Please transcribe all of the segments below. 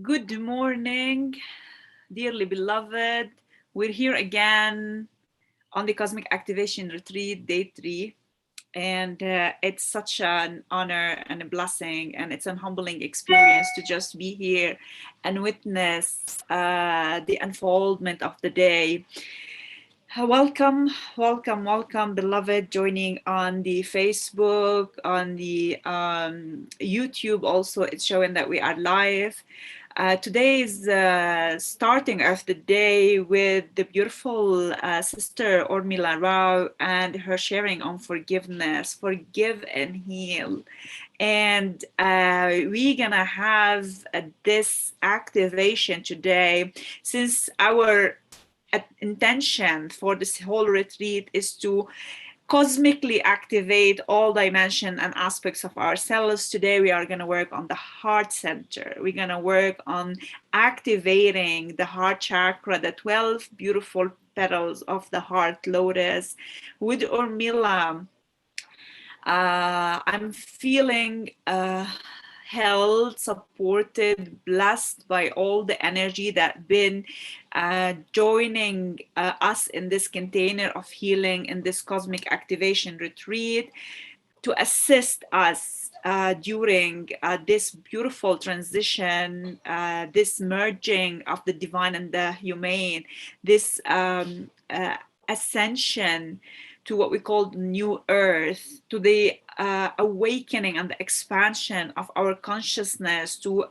Good morning, dearly beloved. We're here again on the Cosmic Activation Retreat, day 3. And it's such an honor and a blessing, and it's an humbling experience to just be here and witness the unfoldment of the day. Welcome, welcome, welcome, beloved, joining on the Facebook, on the YouTube also. It's showing that we are live. Today is starting of the day with the beautiful sister Urmila Rao and her sharing on forgiveness, forgive and heal. And we're gonna have this activation today, since our intention for this whole retreat is to cosmically activate all dimensions and aspects of ourselves. Today we are going to work on the heart center. We're going to work on activating the heart chakra, the 12 beautiful petals of the heart lotus. With Urmila, I'm feeling held, supported, blessed by all the energy that been joining us in this container of healing, in this cosmic activation retreat, to assist us during this beautiful transition, this merging of the divine and the humane, this ascension to what we call new earth, to the awakening and the expansion of our consciousness to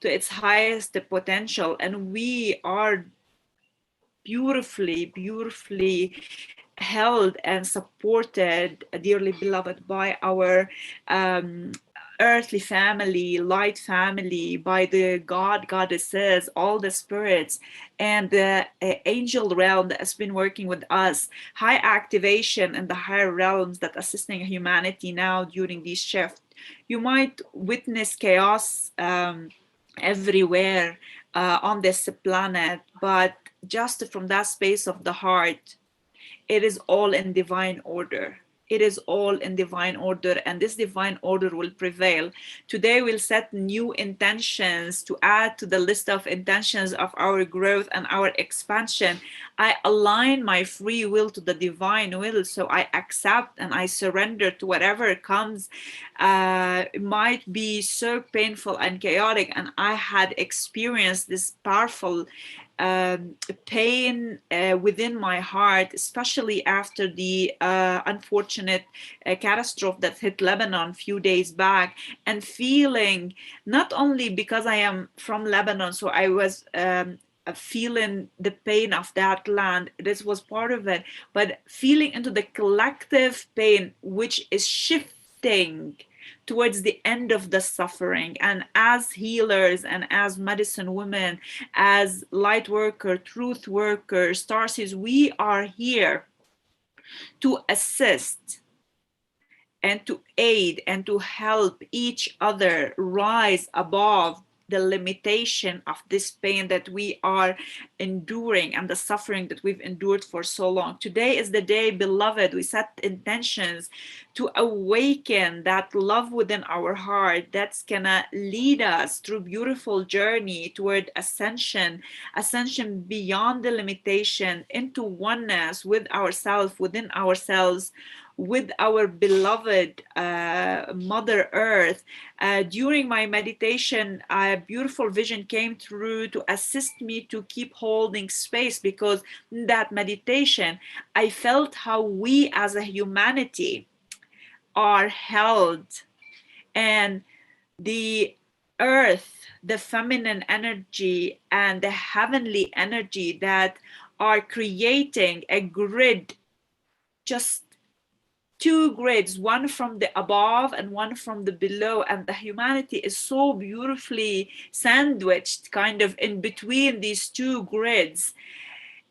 its highest potential. And we are beautifully held and supported, dearly beloved, by our earthly family, light family, by the goddesses, all the spirits, and the angel realm that has been working with us, high activation in the higher realms that assisting humanity now during these shifts. You might witness chaos everywhere on this planet, but just from that space of the heart, it is all in divine order. It is all in divine order, and this divine order will prevail. Today, we'll set new intentions to add to the list of intentions of our growth and our expansion. I align my free will to the divine will, so I accept and I surrender to whatever comes. It might be so painful and chaotic, and I had experienced this powerful pain within my heart, especially after the unfortunate catastrophe that hit Lebanon a few days back, and feeling, not only because I am from Lebanon, so I was feeling the pain of that land, this was part of it, but feeling into the collective pain, which is shifting towards the end of the suffering. And as healers and as medicine women, as light worker, truth worker, starseeds, we are here to assist and to aid and to help each other rise above the limitation of this pain that we are enduring and the suffering that we've endured for so long. Today is the day, beloved, we set intentions to awaken that love within our heart that's gonna lead us through beautiful journey toward ascension beyond the limitation, into oneness with ourselves, within ourselves, with our beloved Mother Earth. During my meditation, a beautiful vision came through to assist me to keep holding space, because in that meditation, I felt how we as a humanity are held, and the earth, the feminine energy, and the heavenly energy that are creating a grid, just two grids, one from the above and one from the below, and the humanity is so beautifully sandwiched kind of in between these two grids.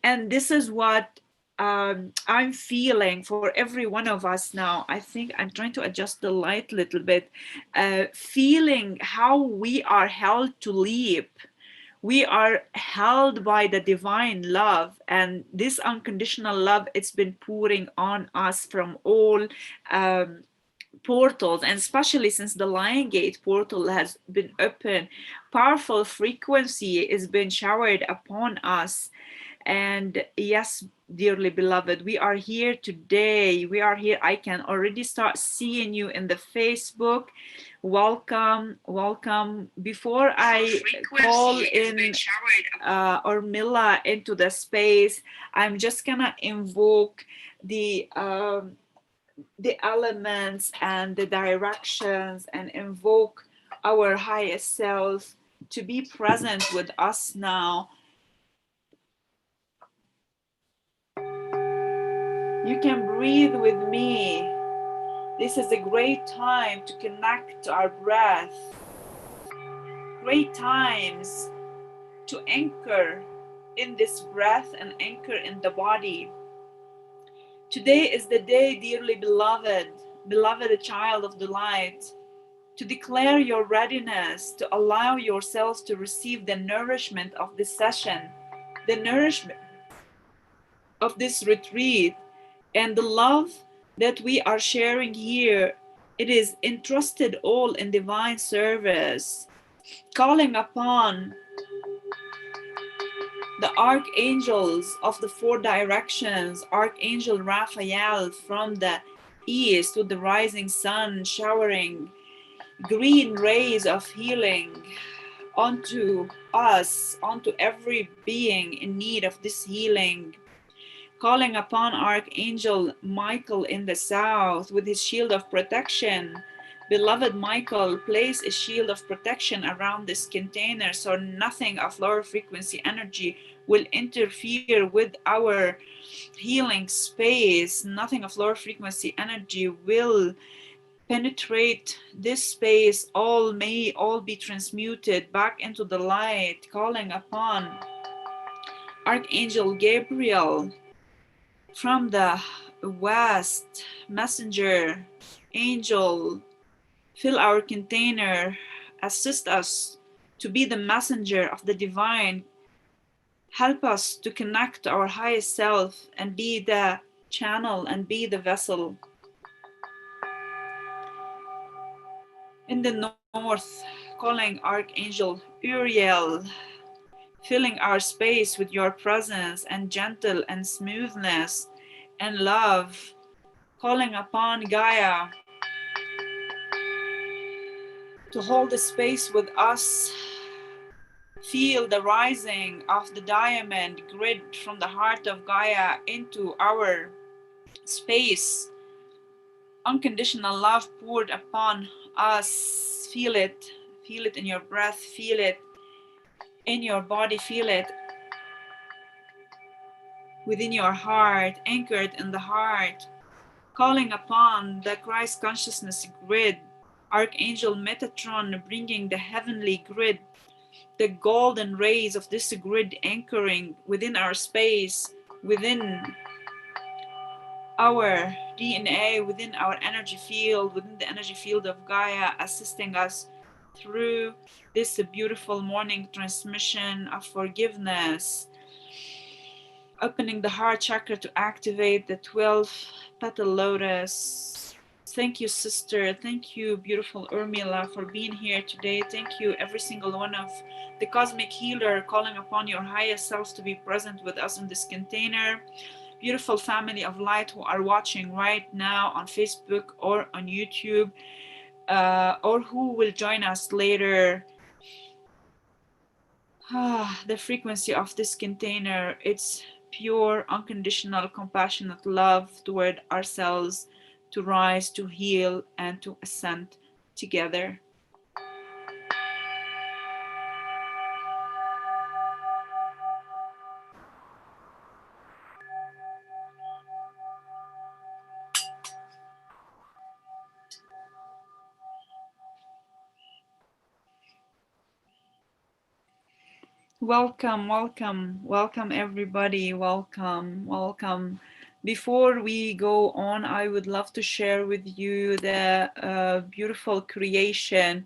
And this is what I'm feeling for every one of us now. I think I'm trying to adjust the light a little bit, feeling how we are held to leap. We are held by the divine love, and this unconditional love, it's been pouring on us from all portals, and especially since the Lion Gate portal has been open, powerful frequency is being showered upon us. And yes, dearly beloved, we are here today. We are here. I can already start seeing you in the Facebook. Welcome, welcome. Before I call in Urmila into the space, I'm just gonna invoke the elements and the directions and invoke our highest self to be present with us now. You can breathe with me. This is a great time to connect to our breath. Great times to anchor in this breath and anchor in the body. Today is the day, dearly beloved, beloved child of the light, to declare your readiness to allow yourselves to receive the nourishment of this session, the nourishment of this retreat, and the love that we are sharing here. It is entrusted all in divine service, calling upon the archangels of the four directions, Archangel Raphael from the east to the rising sun, showering green rays of healing onto us, onto every being in need of this healing. Calling upon Archangel Michael in the south with his shield of protection. Beloved Michael, place a shield of protection around this container so nothing of lower frequency energy will interfere with our healing space. Nothing of lower frequency energy will penetrate this space. All may all be transmuted back into the light. Calling upon Archangel Gabriel from the west, messenger, angel, fill our container, assist us to be the messenger of the divine. Help us to connect to our highest self and be the channel and be the vessel. In the north, calling Archangel Uriel, filling our space with your presence and gentle and smoothness and love, calling upon Gaia to hold the space with us. Feel the rising of the diamond grid from the heart of Gaia into our space. Unconditional love poured upon us. Feel it in your breath, feel it in your body, feel it within your heart, anchored in the heart, calling upon the Christ consciousness grid, Archangel Metatron bringing the heavenly grid, the golden rays of this grid anchoring within our space, within our DNA, within our energy field, within the energy field of Gaia, assisting us through this beautiful morning transmission of forgiveness, opening the heart chakra to activate the 12 petal lotus. Thank you, sister. Thank you, beautiful Urmila, for being here today. Thank you, every single one of the cosmic healer, calling upon your highest selves to be present with us in this container. Beautiful family of light who are watching right now on Facebook or on YouTube, or who will join us later. The frequency of this container, it's pure, unconditional, compassionate love toward ourselves to rise, to heal, and to ascend together. Welcome, welcome, welcome everybody. Welcome, welcome. Before we go on, I would love to share with you the beautiful creation,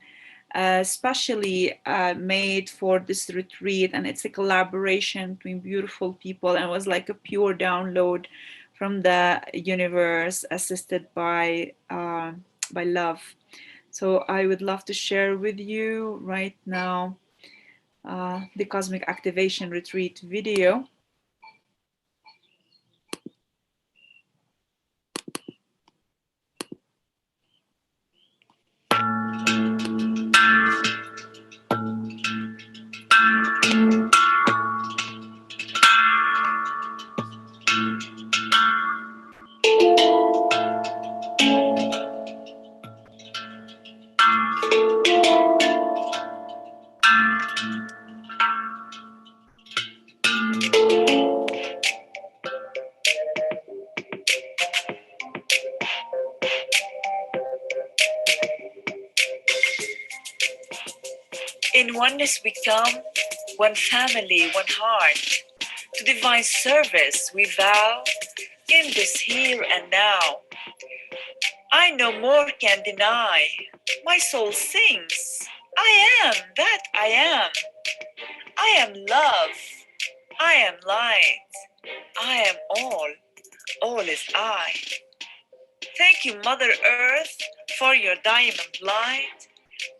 especially made for this retreat, and it's a collaboration between beautiful people, and it was like a pure download from the universe, assisted by by love. So I would love to share with you right now the Cosmic Activation Retreat video. In oneness we come, one family, one heart. To divine service we vow, in this here and now. I no more can deny, my soul sings. I am that I am. I am love. I am light. I am all is I. Thank you, Mother Earth, for your diamond light.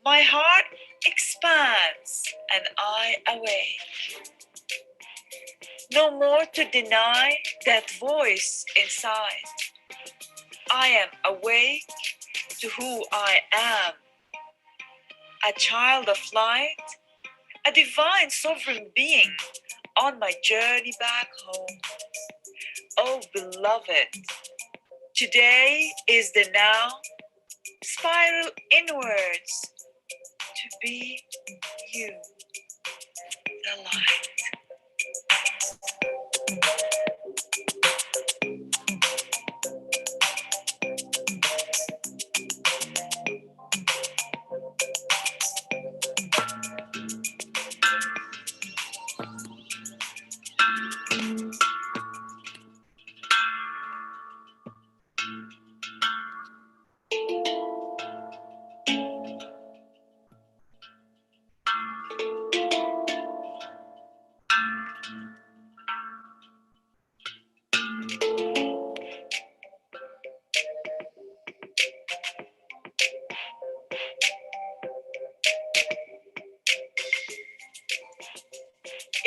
My heart expands and I awake. No more to deny that voice inside. I am awake to who I am. A child of light, a divine sovereign being on my journey back home. Oh, beloved, today is the now. Spiral inwards to be you, the light.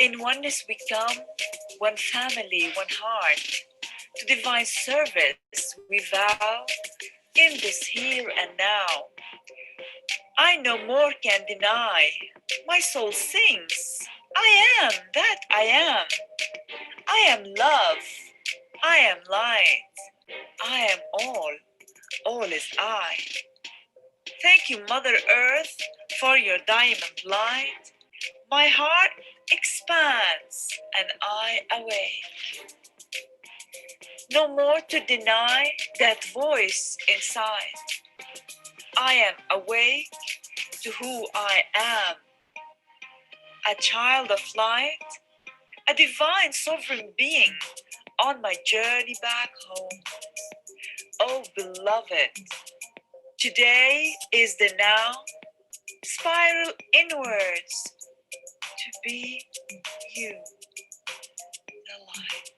In oneness we come, one family, one heart. To divine service we vow, in this here and now. I no more can deny, my soul sings. I am that I am. I am love. I am light. I am all is I. Thank you, Mother Earth, for your diamond light. My heart expands and I awake. No more to deny that voice inside. I am awake to who I am. A child of light, a divine sovereign being on my journey back home. Oh, beloved, today is the now. Spiral inwards to be you, the light.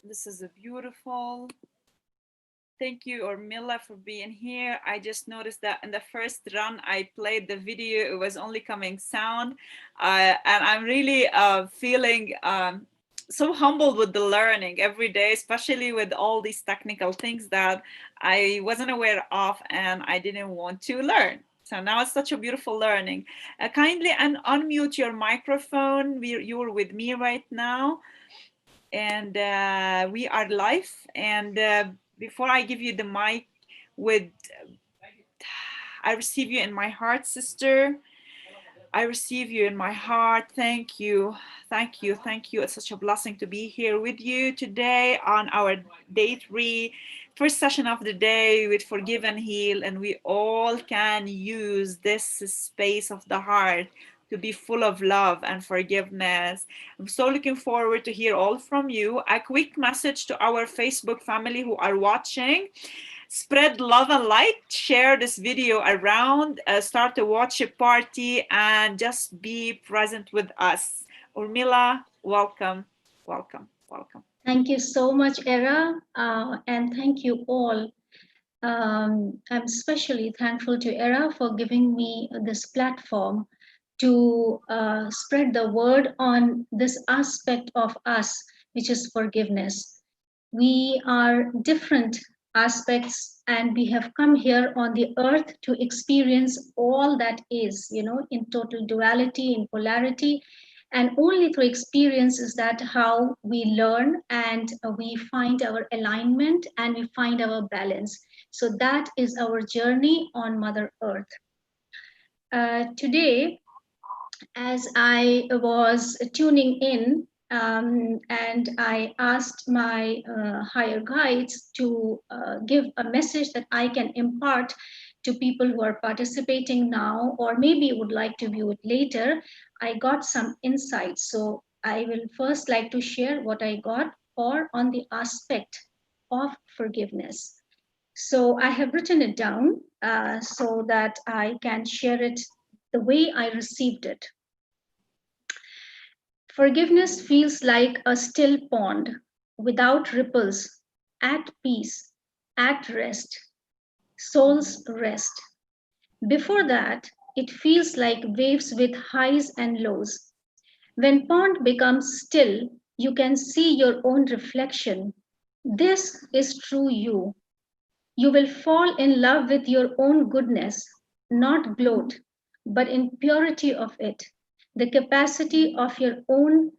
This is a beautiful. Thank you, Urmila, for being here. I just noticed that in the first run I played the video, it was only coming sound. And I'm really feeling so humbled with the learning every day, especially with all these technical things that I wasn't aware of and I didn't want to learn. So now it's such a beautiful learning. Kindly unmute your microphone. You're with me right now. And we are live. And before I give you the mic, I receive you in my heart, sister. I receive you in my heart. Thank you. Thank you. Thank you. It's such a blessing to be here with you today on our day 3, first session of the day with Forgive and Heal. And we all can use this space of the heart to be full of love and forgiveness. I'm so looking forward to hear all from you. A quick message to our Facebook family who are watching. Spread love and light, share this video around, start a watch a party, and just be present with us. Urmila, welcome, welcome, welcome. Thank you so much, Era, and thank you all. I'm especially thankful to Era for giving me this platform to spread the word on this aspect of us, which is forgiveness. We are different aspects, and we have come here on the earth to experience all that is, in total duality, in polarity. And only through experience is that how we learn, and we find our alignment, and we find our balance. So that is our journey on Mother Earth. Today, as I was tuning in, and I asked my higher guides to give a message that I can impart to people who are participating now, or maybe would like to view it later, I got some insights. So I will first like to share what I got for on the aspect of forgiveness. So I have written it down so that I can share it the way I received it. Forgiveness feels like a still pond without ripples, at peace, at rest, soul's rest. Before that, it feels like waves with highs and lows. When pond becomes still, you can see your own reflection. This is true you. You will fall in love with your own goodness, not gloat, but in purity of it. The capacity of your own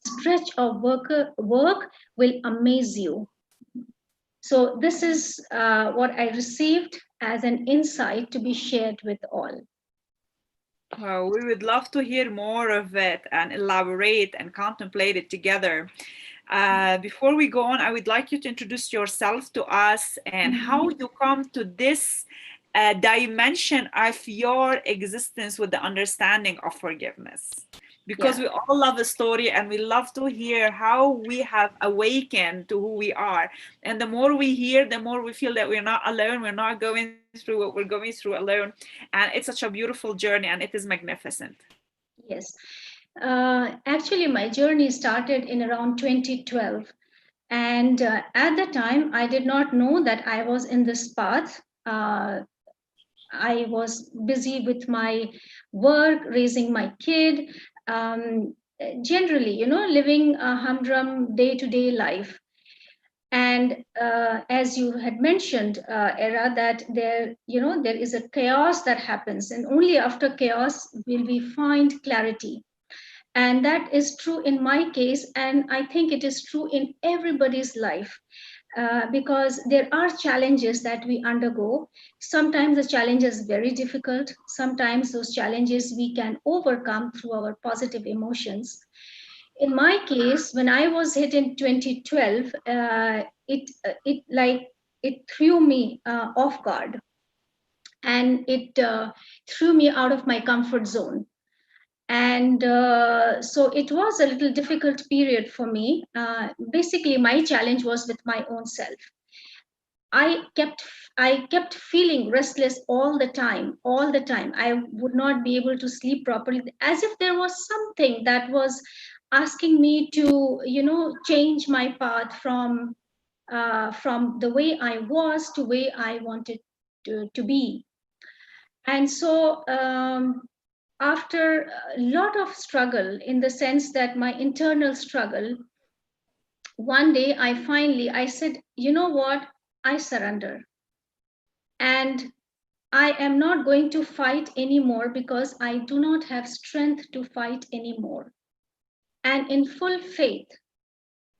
stretch of work will amaze you. So, this is what I received as an insight to be shared with all. We would love to hear more of it and elaborate and contemplate it together. Before we go on, I would like you to introduce yourself to us and how you come to this dimension of your existence with the understanding of forgiveness. Because Yeah. we all love a story and we love to hear how we have awakened to who we are. And the more we hear, the more we feel that we're not alone, we're not going through what we're going through alone. And it's such a beautiful journey and it is magnificent. Yes. Actually, my journey started in around 2012. And at the time, I did not know that I was in this path. I was busy with my work, raising my kid, generally, living a humdrum day to day life. And as you had mentioned, Era, that there is a chaos that happens, and only after chaos will we find clarity. And that is true in my case, and I think it is true in everybody's life. Because there are challenges that we undergo. Sometimes the challenge is very difficult. Sometimes those challenges we can overcome through our positive emotions. In my case, when I was hit in 2012, it threw me off guard, and it threw me out of my comfort zone. And so it was a little difficult period for me. Basically, my challenge was with my own self. I kept feeling restless all the time. I would not be able to sleep properly, as if there was something that was asking me to, change my path from the way I was to way I wanted to be. And so, after a lot of struggle, in the sense that my internal struggle, one day I said, you know what? I surrender. And I am not going to fight anymore because I do not have strength to fight anymore. And in full faith,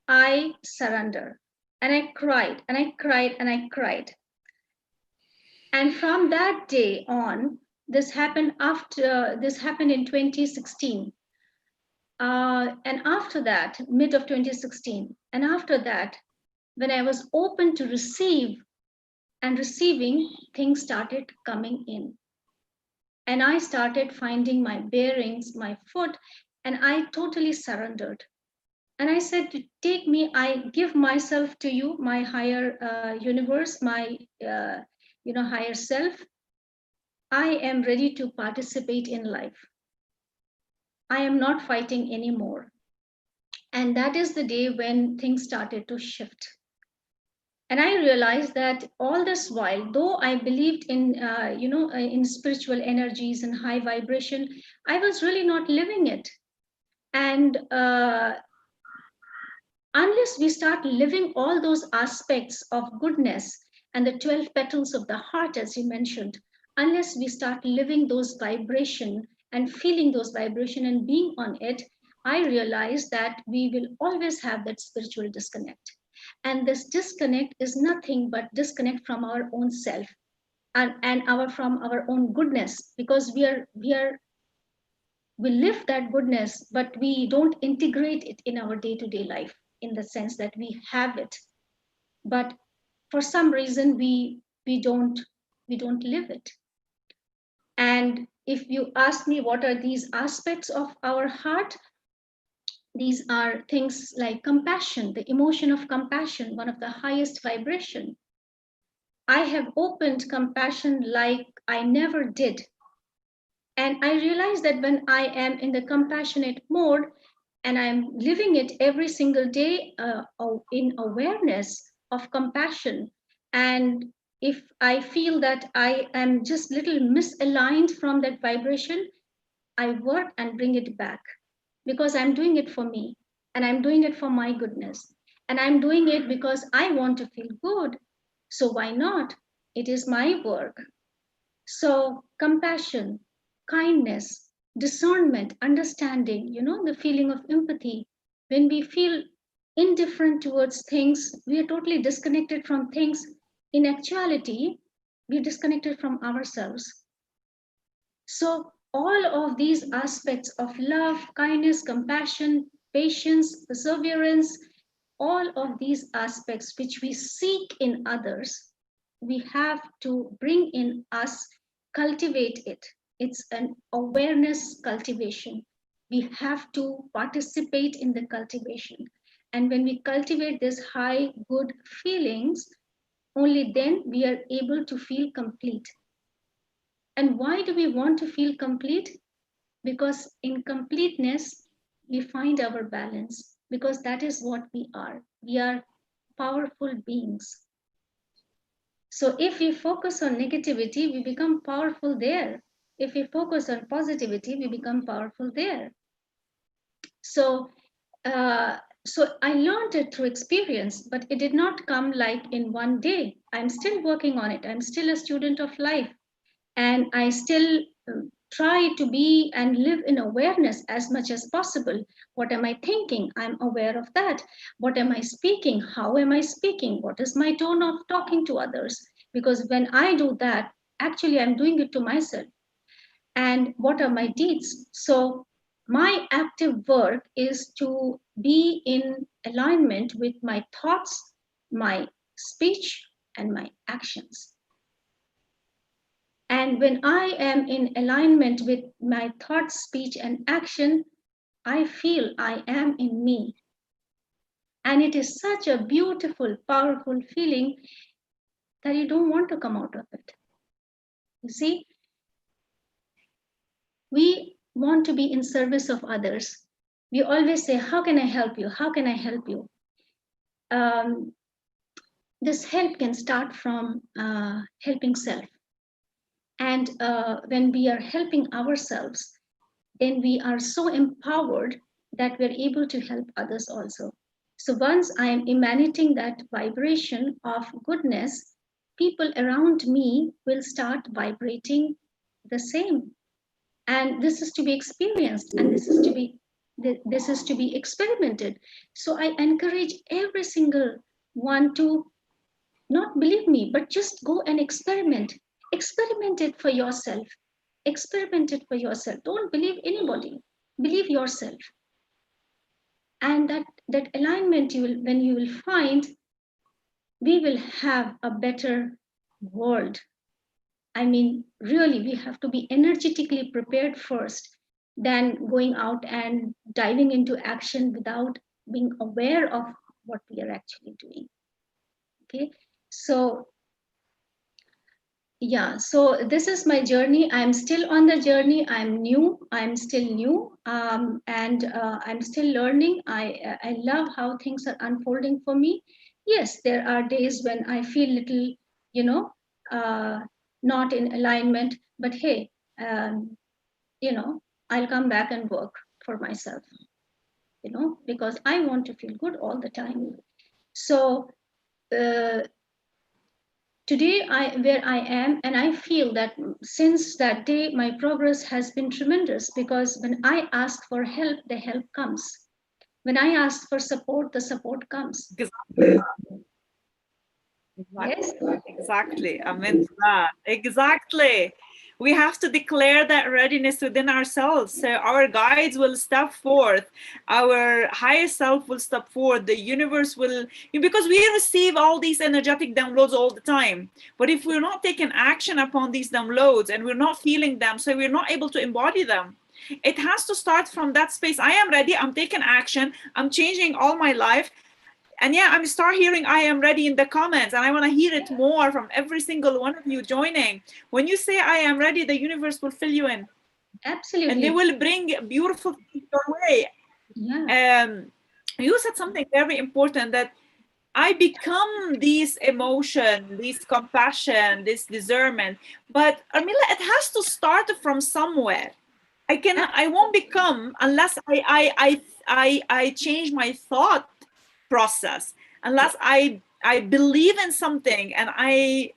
I surrender. And I cried and I cried and I cried. And from that day on, this happened in 2016. And after that, mid of 2016, and after that, when I was open to receive and receiving, things started coming in. And I started finding my bearings, my foot, and I totally surrendered. And I said, take me, I give myself to you, my higher universe, my higher self. I am ready to participate in life. I am not fighting anymore. And that is the day when things started to shift. And I realized that all this while, though I believed in in spiritual energies and high vibration, I was really not living it. And unless we start living all those aspects of goodness and the 12 petals of the heart, as you mentioned, unless we start living those vibration and feeling those vibration and being on it, I realize that we will always have that spiritual disconnect. And this disconnect is nothing but disconnect from our own self, and our from our own goodness, because we live that goodness, but we don't integrate it in our day-to-day life, in the sense that we have it, but for some reason we don't live it. And if you ask me what are these aspects of our heart, these are things like compassion, the emotion of compassion, one of the highest vibration. I have opened compassion like I never did. And I realize that when I am in the compassionate mode and I'm living it every single day in awareness of compassion, and if I feel that I am just little misaligned from that vibration, I work and bring it back, because I'm doing it for me, and I'm doing it for my goodness, and I'm doing it because I want to feel good. So why not? It is my work. So, compassion, kindness, discernment, understanding, the feeling of empathy. When we feel indifferent towards things, we are totally disconnected from things. In actuality, we're disconnected from ourselves. So, all of these aspects of love, kindness, compassion, patience, perseverance, all of these aspects which we seek in others, we have to bring in us, cultivate it. It's an awareness cultivation. We have to participate in the cultivation. And when we cultivate these high, good feelings, only then we are able to feel complete. And why do we want to feel complete? Because in completeness, we find our balance, because that is what we are. We are powerful beings. So if we focus on negativity, we become powerful there. If we focus on positivity, we become powerful there. So, uh, so I learned it through experience, but it did not come like in one day. I'm still working on it. I'm still a student of life, and I still try to be and live in awareness as much as possible. What am I thinking? I'm aware of that. What am I speaking? How am I speaking? What is my tone of talking to others? Because when I do that, actually I'm doing it to myself. And what are my deeds? So my active work is to be in alignment with my thoughts, my speech, and my actions. And when I am in alignment with my thought, speech, and action, I feel I am in me. And it is such a beautiful, powerful feeling that you don't want to come out of it. You see, we want to be in service of others. We always say, how can I help you? How can I help you? Um, this help can start from helping self. And when we are helping ourselves, then we are so empowered that we're able to help others also. So once I am emanating that vibration of goodness, people around me will start vibrating the same. And this is to be experienced, and this is to be experimented. So I encourage every single one to not believe me, but just go and experiment. Experiment it for yourself. Experiment it for yourself. Don't believe anybody. Believe yourself. And that alignment you will, when you will find, we will have a better world. I mean, really, we have to be energetically prepared first, than going out and diving into action without being aware of what we are actually doing. Okay, so yeah, so this is my journey. I'm still on the journey. I'm new. I'm still new, and I'm still learning. I love how things are unfolding for me. Yes, there are days when I feel little, you know, uh, not in alignment. But hey, um, I'll come back and work for myself. Because I want to feel good all the time. So. Uh, Today where I am, and I feel that since that day my progress has been tremendous, because when I ask for help, the help comes. When I ask for support, the support comes. Exactly. Yes, Exactly. I meant that. Exactly. We have to declare that readiness within ourselves. So our guides will step forth. Our higher self will step forward. The universe will, because we receive all these energetic downloads all the time. But if we're not taking action upon these downloads and we're not feeling them, so we're not able to embody them. It has to start from that space. I am ready. I'm taking action. I'm changing all my life. And yeah, I'm start hearing I am ready in the comments, and I want to hear it more from every single one of you joining. When you say I am ready, the universe will fill you in, and they absolutely. will bring beautiful things your way. Yeah, You said something very important, that I become this emotion, this compassion, this discernment. But Armila, it has to start from somewhere. I won't become unless I change my thought process, unless I believe in something and I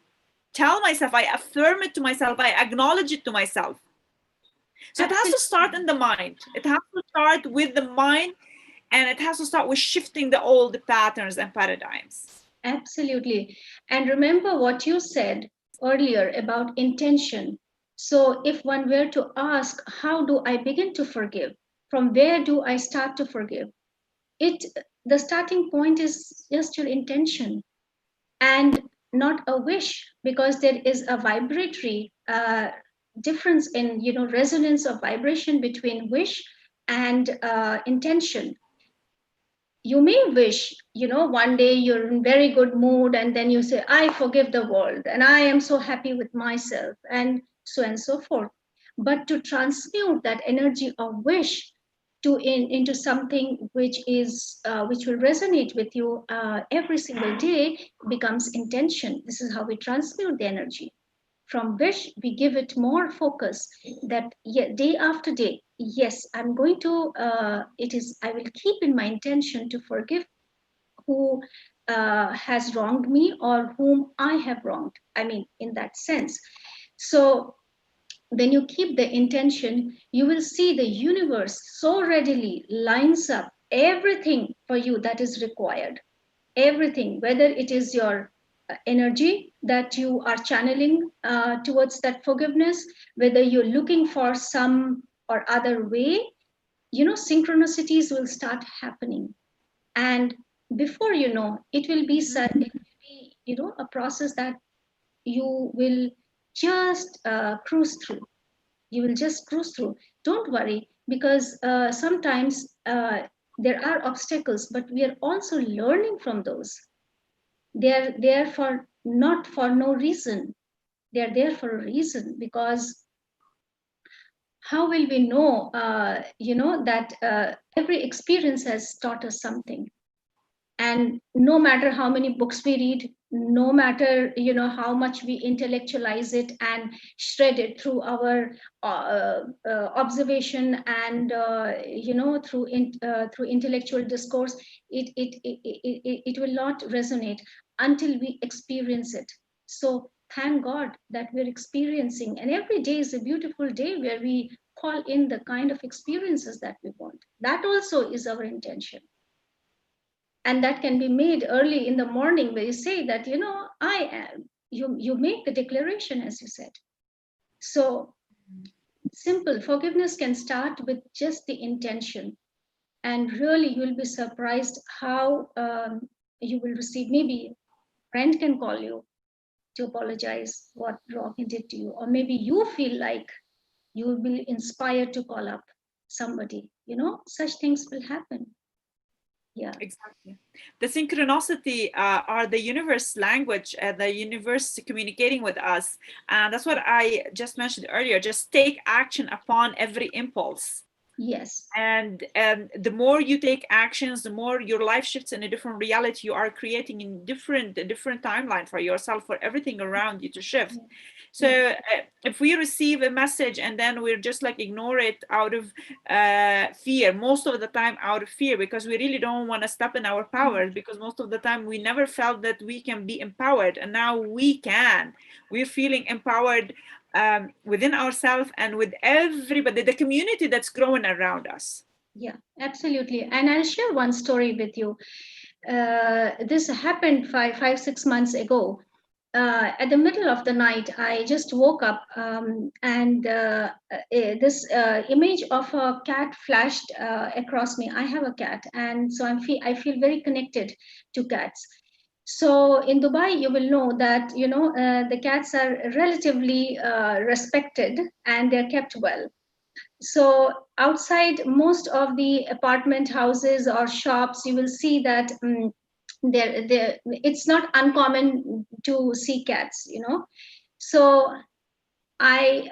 tell myself, I affirm it to myself, I acknowledge it to myself. So it has to absolutely. start in the mind. It has to start with the mind, and it has to start with shifting the old patterns and paradigms. Absolutely. And remember what you said earlier about intention. So, if one were to ask, how do I begin to forgive? From where do I start to forgive? It The starting point is just your intention, and not a wish, because there is a vibratory difference in resonance of vibration between wish and intention. You may wish, one day you're in very good mood, and then you say, I forgive the world and I am so happy with myself, and so forth. But to transmute that energy of wish into something which will resonate with you every single day, becomes intention. This is how we transmute the energy. From which we give it more focus, that yeah, day after day, yes, I'm going to I will keep in my intention to forgive who has wronged me, or whom I have wronged, I mean, in that sense. So when you keep the intention, you will see the universe so readily lines up everything for you that is required. Everything, whether it is your energy that you are channeling towards that forgiveness, whether you're looking for some or other way, synchronicities will start happening. And before you know, it will be, a process that you will just cruise through. You will just cruise through. Don't worry, because sometimes there are obstacles, but we are also learning from those. They are there for not for no reason. They are there for a reason, because how will we know, that every experience has taught us something. And no matter how many books we read, no matter how much we intellectualize it and shred it through our observation, and through intellectual discourse, it will not resonate until we experience it. So thank God that we're experiencing, and every day is a beautiful day where we call in the kind of experiences that we want. That also is our intention, and that can be made early in the morning, where you say that I am. You make the declaration, as you said. So simple forgiveness can start with just the intention, and really you'll be surprised how you will receive. Maybe a friend can call you, to apologize what wrong he did to you, or maybe you feel like you will be inspired to call up somebody. Such things will happen. Yeah. Exactly. The synchronicity are the universe language, the universe communicating with us. And that's what I just mentioned earlier. Just take action upon every impulse. Yes. And the more you take actions, the more your life shifts in a different reality. You are creating a different timeline for yourself, for everything around you to shift. So Yeah. if we receive a message and then we're just like ignore it out of fear, most of the time out of fear, because we really don't want to step in our power, because most of the time we never felt that we can be empowered, and now we can. We're feeling empowered within ourselves and with everybody, the community that's growing around us. Yeah, absolutely. And I'll share one story with you. This happened 6 months ago. At the middle of the night, I just woke up, and this image of a cat flashed across me. I have a cat, and so I feel very connected to cats. So in Dubai, you will know that the cats are relatively respected and they're kept well. So outside most of the apartment houses or shops, you will see that it's not uncommon to see cats. So I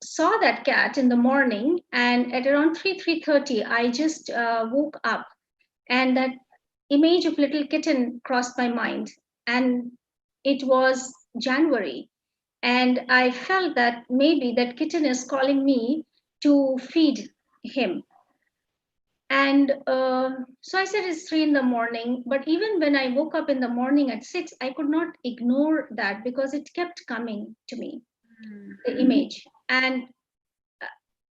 saw that cat in the morning, and at around 3:30, I just woke up, and that image of little kitten crossed my mind, and it was January, and I felt that maybe that kitten is calling me to feed him. And so I said it's 3 in the morning. But even when I woke up in the morning at 6, I could not ignore that because it kept coming to me, the image. And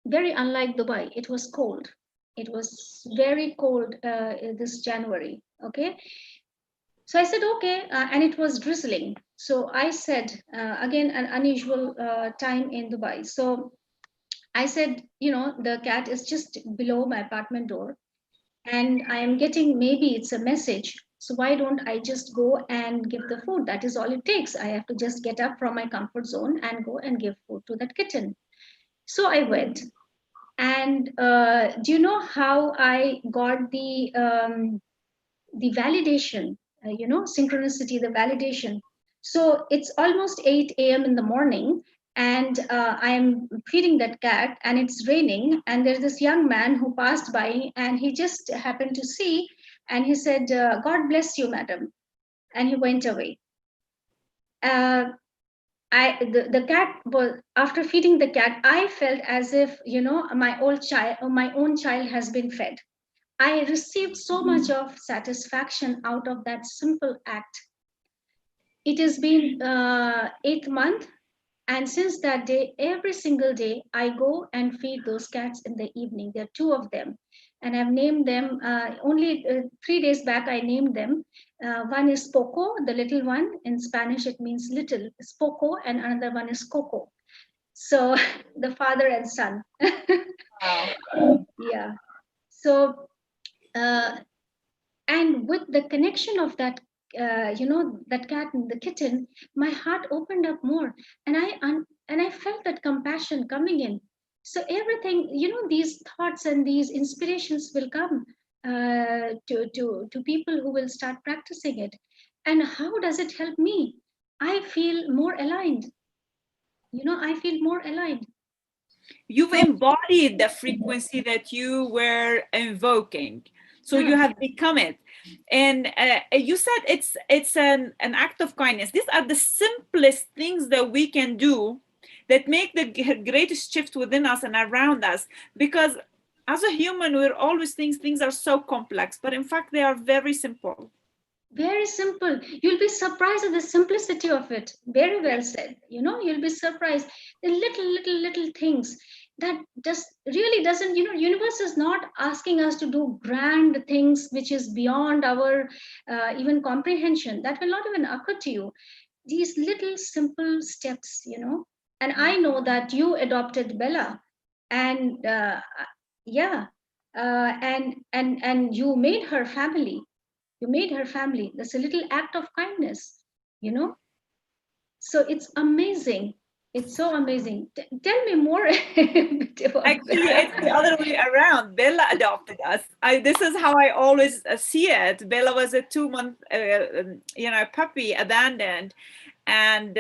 very unlike Dubai, it was cold. It was very cold this January. Okay. So I said, okay. And it was drizzling. So I said, again, an unusual time in Dubai. So I said, the cat is just below my apartment door, and I am getting, maybe it's a message. So why don't I just go and give the food? That is all it takes. I have to just get up from my comfort zone and go and give food to that kitten. So I went. And do you know how I got the validation, synchronicity, the validation? So it's almost 8 a.m. in the morning, and I'm feeding that cat, and it's raining. And there's this young man who passed by, and he just happened to see, and he said, God bless you, madam. And he went away. Uh, the cat was, after feeding the cat, I felt as if, my own child has been fed. I received so much of satisfaction out of that simple act. It has been eighth month, and since that day, every single day, I go and feed those cats in the evening. There are two of them, and I've named them. Only 3 days back, I named them. One is Poco, the little one. In Spanish, it means little. It's Poco, and another one is Coco. So the father and son. Wow. Yeah. So uh, and with the connection of that that cat and the kitten, my heart opened up more, and I felt that compassion coming in. So everything, these thoughts and these inspirations will come to people who will start practicing it. And how does it help me? I feel more aligned. I feel more aligned. You've embodied the frequency that you were invoking, so you Yeah. have become it. And you said it's an act of kindness. These are the simplest things that we can do that make the greatest shift within us and around us, because as a human we're always things are so complex, but in fact they are very simple. Very simple. You'll be surprised at the simplicity of it. Very well said. You'll be surprised. The little things that just really doesn't, universe is not asking us to do grand things which is beyond our even comprehension. That will not even occur to you. These little simple steps. And I know that you adopted Bella, and yeah, and you made her family. You made her family. That's a little act of kindness, you know. So it's amazing. It's so amazing. Tell me more a bit about Actually, it's the that. other way around. Bella adopted us. This is how I always see it. Bella was a 2 month, puppy, abandoned, and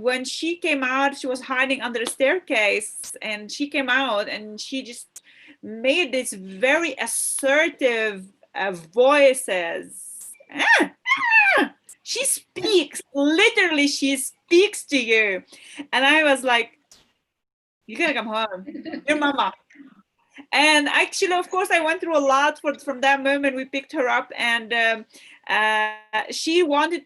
when she came out, she was hiding under a staircase, and she came out, and she just made these very assertive voices. She speaks, literally, she speaks to you, and I was like, "You gotta come home. Your mama." And actually, of course, I went through a lot from that moment. We picked her up, and she wanted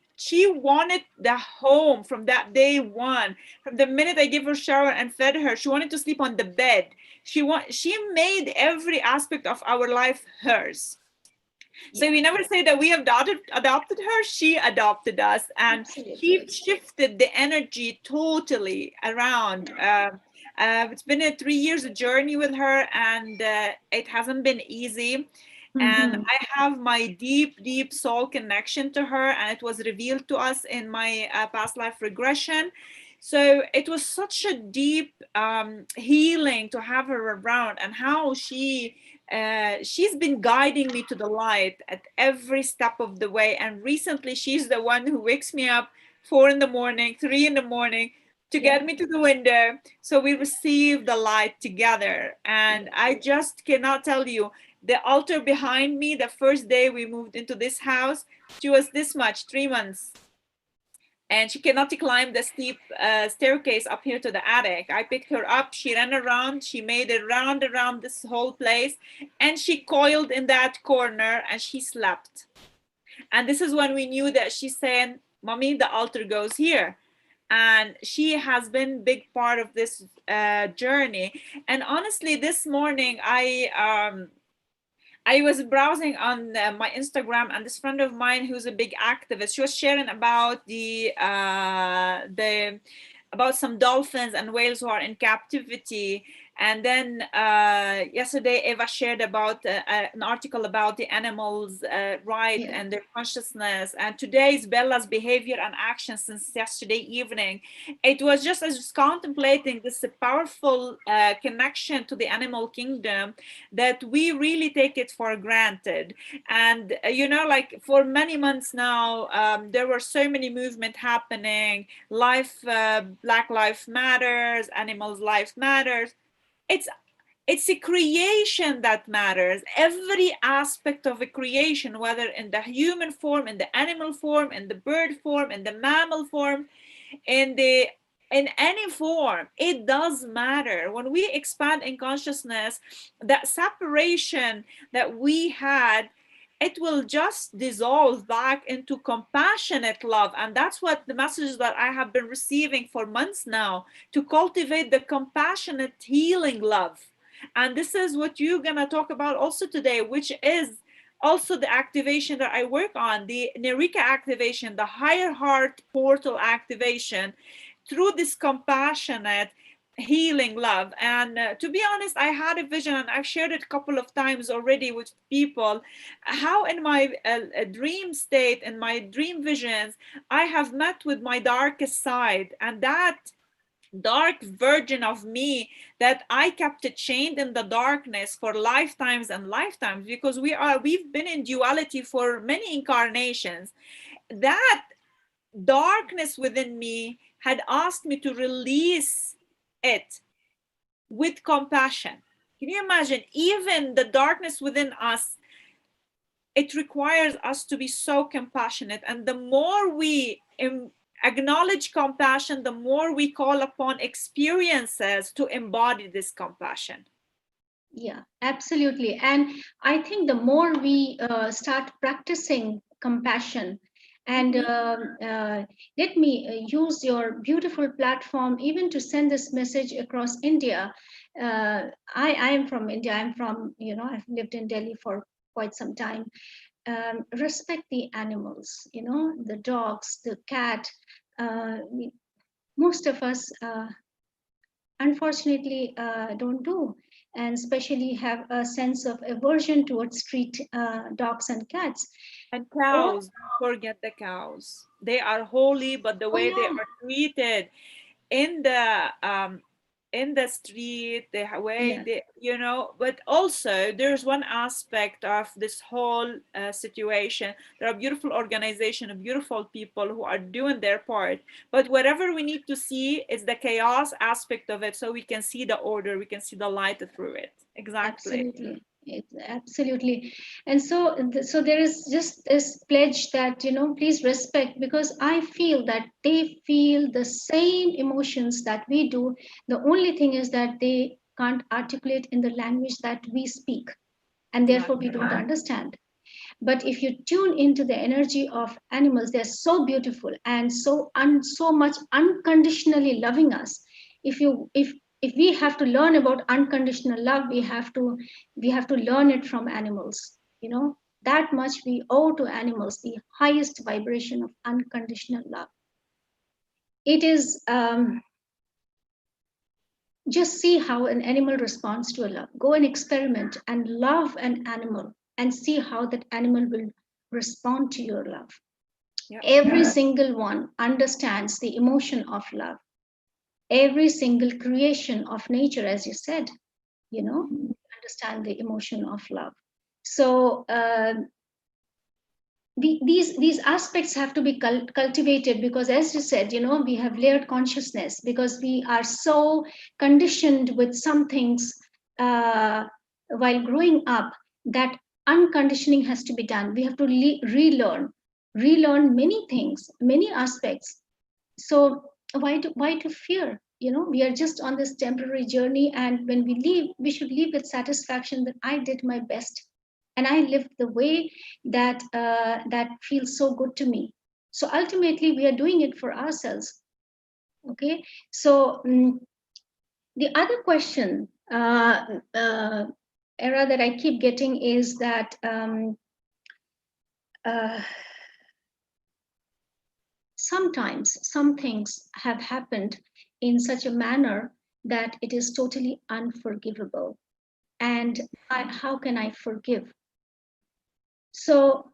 the home from that day one. From the minute I gave her a shower and fed her, she wanted to sleep on the bed. She made every aspect of our life hers. So Yeah, we never say that we have adopted her. She adopted us, and she absolutely. shifted the energy totally around. It's been a 3 years journey with her, and it hasn't been easy. And Mm-hmm. I have my deep, deep soul connection to her, and it was revealed to us in my past life regression. So it was such a deep healing to have her around, and how she's been guiding me to the light at every step of the way. And recently, she's the one who wakes me up 4 in the morning, 3 in the morning, to Yeah, get me to the window, so we receive the light together. And yeah, I just cannot tell you, the altar behind me, the first day we moved into this house, she was this much, 3 months, and she cannot climb the steep staircase up here to the attic. I picked her up, she ran around, she made a round around this whole place, and she coiled in that corner and she slept. And this is when we knew that she's saying, "Mommy, the altar goes here." And she has been big part of this journey. And honestly, this morning I was browsing on my Instagram, and this friend of mine who's a big activist, she was sharing about the about some dolphins and whales who are in captivity. And then yesterday, Eva shared about an article about the animals' right yeah, and their consciousness. And today is Bella's behavior and action since yesterday evening. It was just as contemplating this powerful connection to the animal kingdom, that we really take it for granted. And like for many months now, there were so many movement happening. Black life matters, animals life matters. It's it's a creation that matters. Every aspect of a creation, whether in the human form, in the animal form, in the bird form, in the mammal form, in any form, it does matter. When we expand in consciousness, that separation that we had, it will just dissolve back into compassionate love. And that's what the message that I have been receiving for months now, to cultivate the compassionate healing love. And this is what you're going to talk about also today, which is also the activation that I work on, the Nerika activation, the higher heart portal activation, through this compassionate healing love. And to be honest, I had a vision, and I've shared it a couple of times already with people, how in my dream state, in my dream visions, I have met with my darkest side, and that dark version of me that I kept it chained in the darkness for lifetimes and lifetimes, because we've been in duality for many incarnations. That darkness within me had asked me to release it with compassion. Can you imagine? Even the darkness within us, it requires us to be so compassionate. And the more we acknowledge compassion, the more we call upon experiences to embody this compassion. yeah, absolutely. And I think the more we start practicing compassion, and Mhm. let me use your beautiful platform even to send this message across India. I am from India. I'm from, I've lived in Delhi for quite some time. Respect the animals, the dogs, the cat. Most of us, unfortunately, don't do. and especially have a sense of aversion towards street dogs and cats. And All, cows, don't forget the cows. They are holy, but the oh way they yeah, are treated in the street, the way yeah, they, but also there's one aspect of this whole situation. There are beautiful organization and beautiful people who are doing their part, but whatever we need to see is the chaos aspect of it, so we can see the order, we can see the light through it. Exactly. absolutely. Absolutely. And so, so there is just this pledge that, please respect, because I feel that they feel the same emotions that we do. The only thing is that they can't articulate in the language that we speak, and therefore we Exactly. don't understand. But if you tune into the energy of animals, they're so beautiful and so much unconditionally loving us. If we have to learn about unconditional love, we have to learn it from animals. That much we owe to animals, the highest vibration of unconditional love. It is just see how an animal responds to a love. Go and experiment and love an animal and see how that animal will respond to your love. Yeah. Every single one understands the emotion of love. Every single creation of nature, as you said, understand the emotion of love. So these aspects have to be cultivated, because as you said, we have layered consciousness because we are so conditioned with some things uh, while growing up, that unconditioning has to be done. We have to relearn many things, many aspects. So why to fear? We are just on this temporary journey, and when we leave, we should leave with satisfaction that I did my best and I lived the way that feels so good to me. So ultimately we are doing it for ourselves. Okay. So the other question, era, that I keep getting is that uh, sometimes some things have happened in such a manner that it is totally unforgivable. And how can I forgive? So,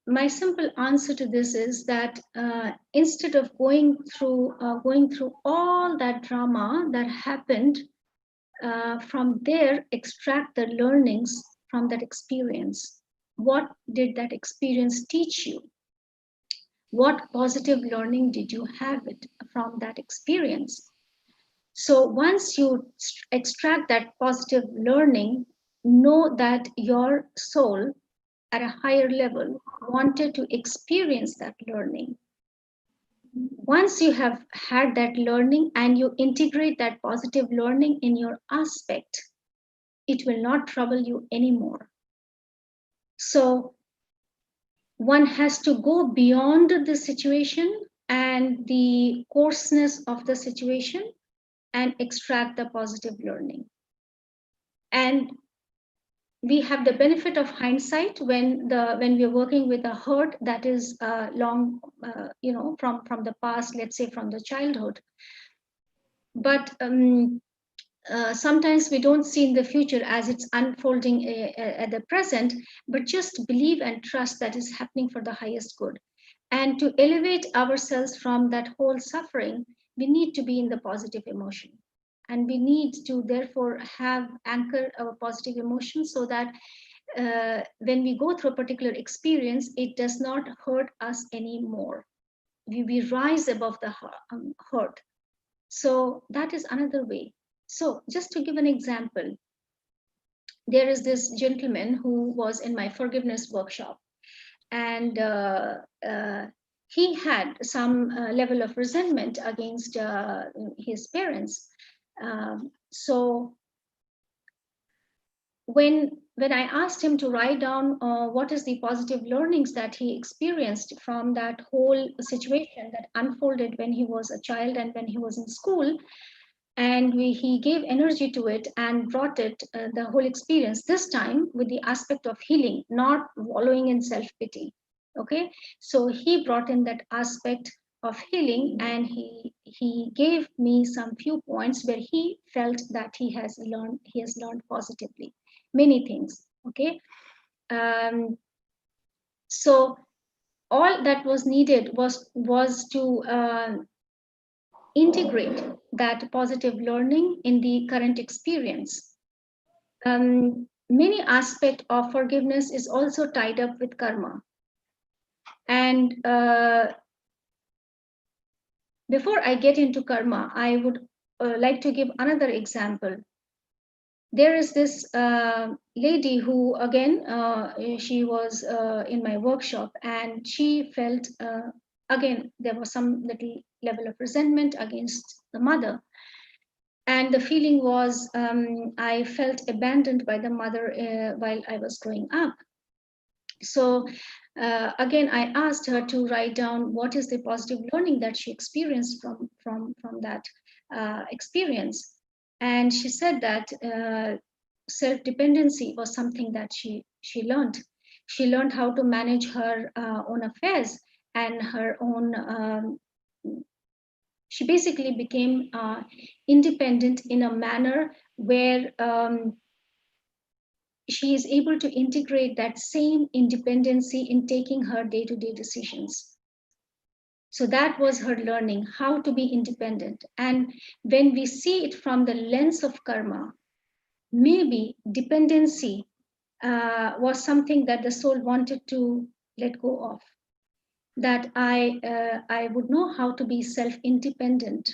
my simple answer to this is that instead of going through all that drama that happened, from there, extract the learnings from that experience. What did that experience teach you? What positive learning did you have it from that experience? So once you extract that positive learning, know that your soul at a higher level wanted to experience that learning. Once you have had that learning and you integrate that positive learning in your aspect, it will not trouble you anymore. So one has to go beyond the situation and the coarseness of the situation and extract the positive learning. And we have the benefit of hindsight when we're working with a hurt that is long, from the past, let's say from the childhood. But sometimes we don't see in the future as it's unfolding at the present, but just believe and trust that is happening for the highest good. And to elevate ourselves from that whole suffering, we need to be in the positive emotion. And we need to therefore have anchor our positive emotion, so that when we go through a particular experience, it does not hurt us anymore. We rise above the hurt. So that is another way. So just to give an example, there is this gentleman who was in my forgiveness workshop, and he had some level of resentment against his parents. So when I asked him to write down what is the positive learnings that he experienced from that whole situation that unfolded when he was a child and when he was in school, and he gave energy to it and brought it, the whole experience, this time with the aspect of healing, not wallowing in self-pity. Okay, so he brought in that aspect of healing, and he gave me some few points where he felt that he has learned positively many things. Okay. So all that was needed was to integrate that positive learning in the current experience. Many aspect of forgiveness is also tied up with karma. And before I get into karma, I would like to give another example. There is this lady who, again, she was in my workshop, and she felt, again, there was some little level of resentment against the mother. And the feeling was, I felt abandoned by the mother while I was growing up. So again, I asked her to write down what is the positive learning that she experienced from that experience. And she said that self-dependency was something that she learned. She learned how to manage her own affairs and her own. She basically became independent in a manner where she is able to integrate that same independency in taking her day-to-day decisions. So that was her learning, how to be independent. And when we see it from the lens of karma, maybe dependency was something that the soul wanted to let go of. That I would know how to be self-independent.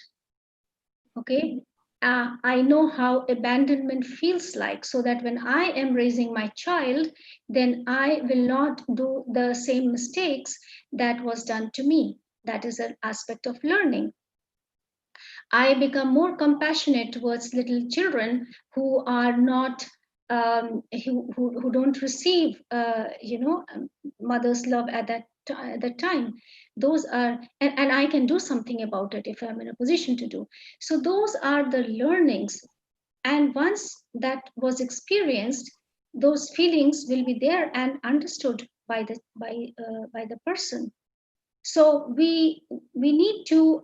Okay. I know how abandonment feels like, so that when I am raising my child, then I will not do the same mistakes that was done to me. That is an aspect of learning. I become more compassionate towards little children who are not, who don't receive, mother's love at that time. Those are, and I can do something about it if I'm in a position to do. So those are the learnings. And once that was experienced, those feelings will be there and understood by the person. So we need to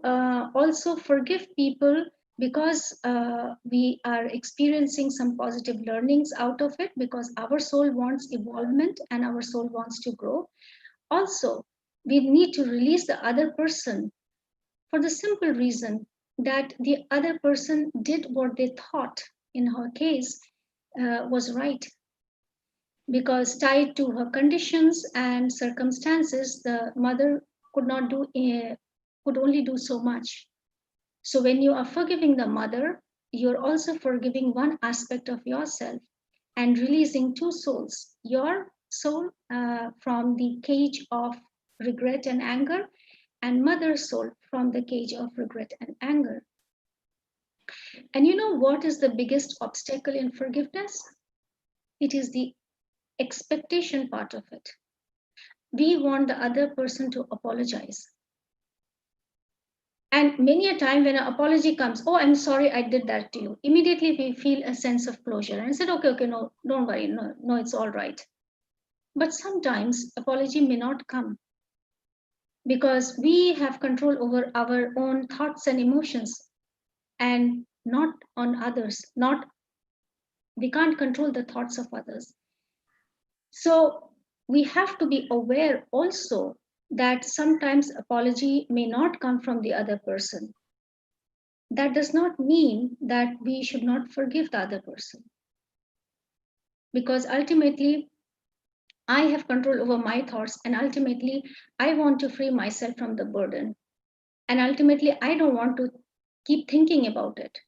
also forgive people, because we are experiencing some positive learnings out of it, because our soul wants evolvement and our soul wants to grow. Also, we need to release the other person for the simple reason that the other person did what they thought, in her case, was right, because tied to her conditions and circumstances, the mother could not do could only do so much. So when you are forgiving the mother, you're also forgiving one aspect of yourself and releasing two souls, your soul from the cage of regret and anger, and mother's soul from the cage of regret and anger. And you know what is the biggest obstacle in forgiveness? It is the expectation part of it. We want the other person to apologize. And many a time when an apology comes, oh, I'm sorry I did that to you. Immediately we feel a sense of closure. And I said, okay, no, don't worry, no, it's all right. But sometimes apology may not come, because we have control over our own thoughts and emotions, and not on others. We can't control the thoughts of others. So we have to be aware also that sometimes apology may not come from the other person. That does not mean that we should not forgive the other person, because ultimately I have control over my thoughts, and ultimately I want to free myself from the burden, and ultimately I don't want to keep thinking about it.